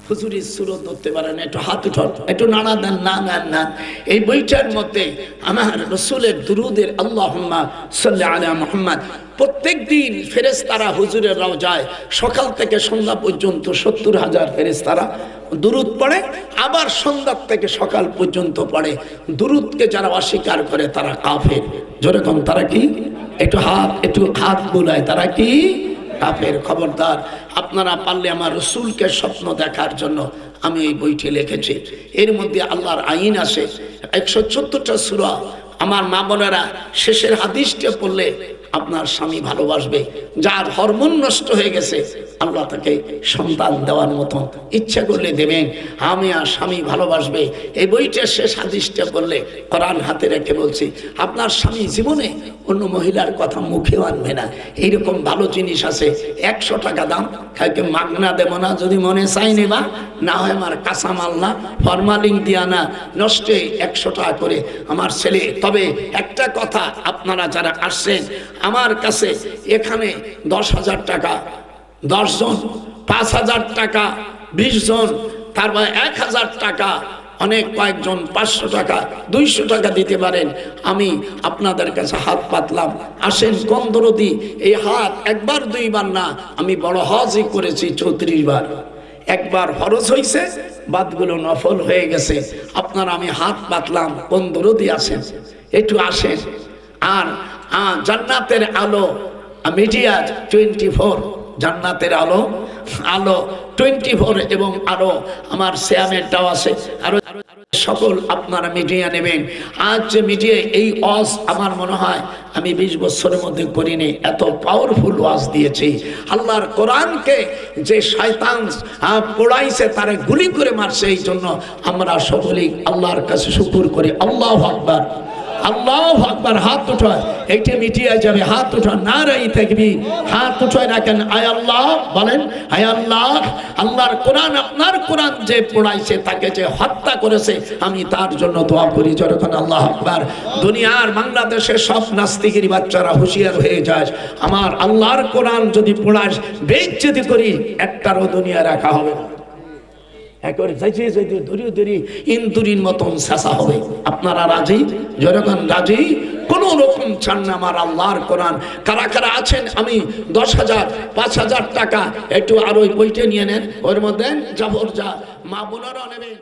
হুজুরের সুরত ধরতে পারে না। একটু হাত উঠান, একটু নাড়া দেন, না না না। এই বইটার মধ্যে আমার রাসূলের দুরুদের আল্লাহুম্মা সাল্লি আলা মুহাম্মদ, প্রত্যেক দিন ফেরেশতারা হুজুরের রওজায় সকাল থেকে সন্ধ্যা পর্যন্ত 70,000 ফেরেশতারা দুরুদ পড়ে, আবার সন্ধ্যা থেকে সকাল পর্যন্ত পড়ে। দুরুদকে যারা অস্বীকার করে তারা কাফের। যেরকম তারা কি, একটু হাত বুলায়, তারা কি কাফের। খবরদার, আপনারা পারলে আমার রাসূলকে স্বপ্ন দেখার জন্য আমি এই বইটি লিখেছি। এর মধ্যে আল্লাহর আইন আছে 114টা সূরা। আমার মা বোনেরা, শেষের হাদিসটা পড়লে আপনার স্বামী ভালোবাসবে। যার হরমোন নষ্ট হয়ে গেছে, আল্লাহ তাকে সন্তান দেওয়ার মতন ইচ্ছা করলে দেবেন। আমি আর স্বামী ভালোবাসবে। এই বইটা শেষ হাদিসটা বললে, কোরআন হাতে রেখে বলছি, আপনার স্বামী জীবনে অন্য মহিলার কথা মুখেও আনবে না। এইরকম ভালো জিনিস আছে, 100 টাকা দাম, কাউকে মাগনা দেব না, যদি মনে চাই নেবা, না হয় আমার কাঁচা মাল না, ফরমালিন দিয়া না, নষ্টে 100 টাকা করে আমার ছেলে। তবে একটা কথা, আপনারা যারা আসছেন আমার কাছে, এখানে 10,000 টাকা 10 জন, 5,000 টাকা 20 জন, তারপর 1,000 টাকা, অনেক কয়েকজন 500 টাকা 200 টাকা দিতে পারেন। আমি আপনাদের কাছে হাত পাতলাম, আসেন কম দরদি। এই হাত একবার 2 বার না, আমি বড় হজই করেছি 34 বার। একবার ফরজ হয়েছে, বাদগুলো নফল হয়ে গেছে। আপনারা, আমি হাত পাতলাম, কোন দরদি আসেন, একটু আসেন। আর জান্নাতের আলো মিডিয়া 24, জান্নাতের আলো 24, এবং আরো আমার শ্যামেরটাও আছে, আরো সকল আপনারা মিডিয়া নেবেন। আজ যে মিডিয়া, এই ওয়াজ আমার মনে হয় আমি 20 বছরের মধ্যে করিনি, এত পাওয়ারফুল ওয়াজ দিয়েছি। আল্লাহর কোরআনকে যে শয়তান পড়াইছে, তারা গুলি করে মারছে। এই জন্য আমরা সকলেই আল্লাহর কাছে শুকর করি। আল্লাহু আকবার, আল্লাহু আকবার। হাত উঠায়, এইটা মিটিয়ে যাবে। হাত উঠান, নারাই তাকবীর। হাত উঠায় রাখেন। আয় আল্লাহ বলেন, আয় আল্লাহ, আল্লাহর কোরআন, আপনার কোরআন যে পড়াইছে, তাকে যে হত্যা করেছে, আমি তার জন্য দোয়া করি। যখন আল্লাহু আকবার। দুনিয়ার বাংলাদেশের সব নাস্তিকের বাচ্চারা হুঁশিয়ার হয়ে যায়, আমার আল্লাহর কোরআন যদি পড়াস, বেইজ্জতি করি, একটারও দুনিয়া রাখা হবে না। একবারে যাইতে যাইতে দড়িয়ে দড়িয়ে ইন্দুরির মতন শেষা হবে। আপনারা রাজি? যখন রাজি, কোন রকম ছাড় না। আমার আল্লাহর কোরআন কারা কারা আছেন? আমি 10,000 5,000 টাকা একটু আর ওই বইটা নিয়ে নেন, ওর মধ্যে যাবর যা মা বোনেরা নেবেন।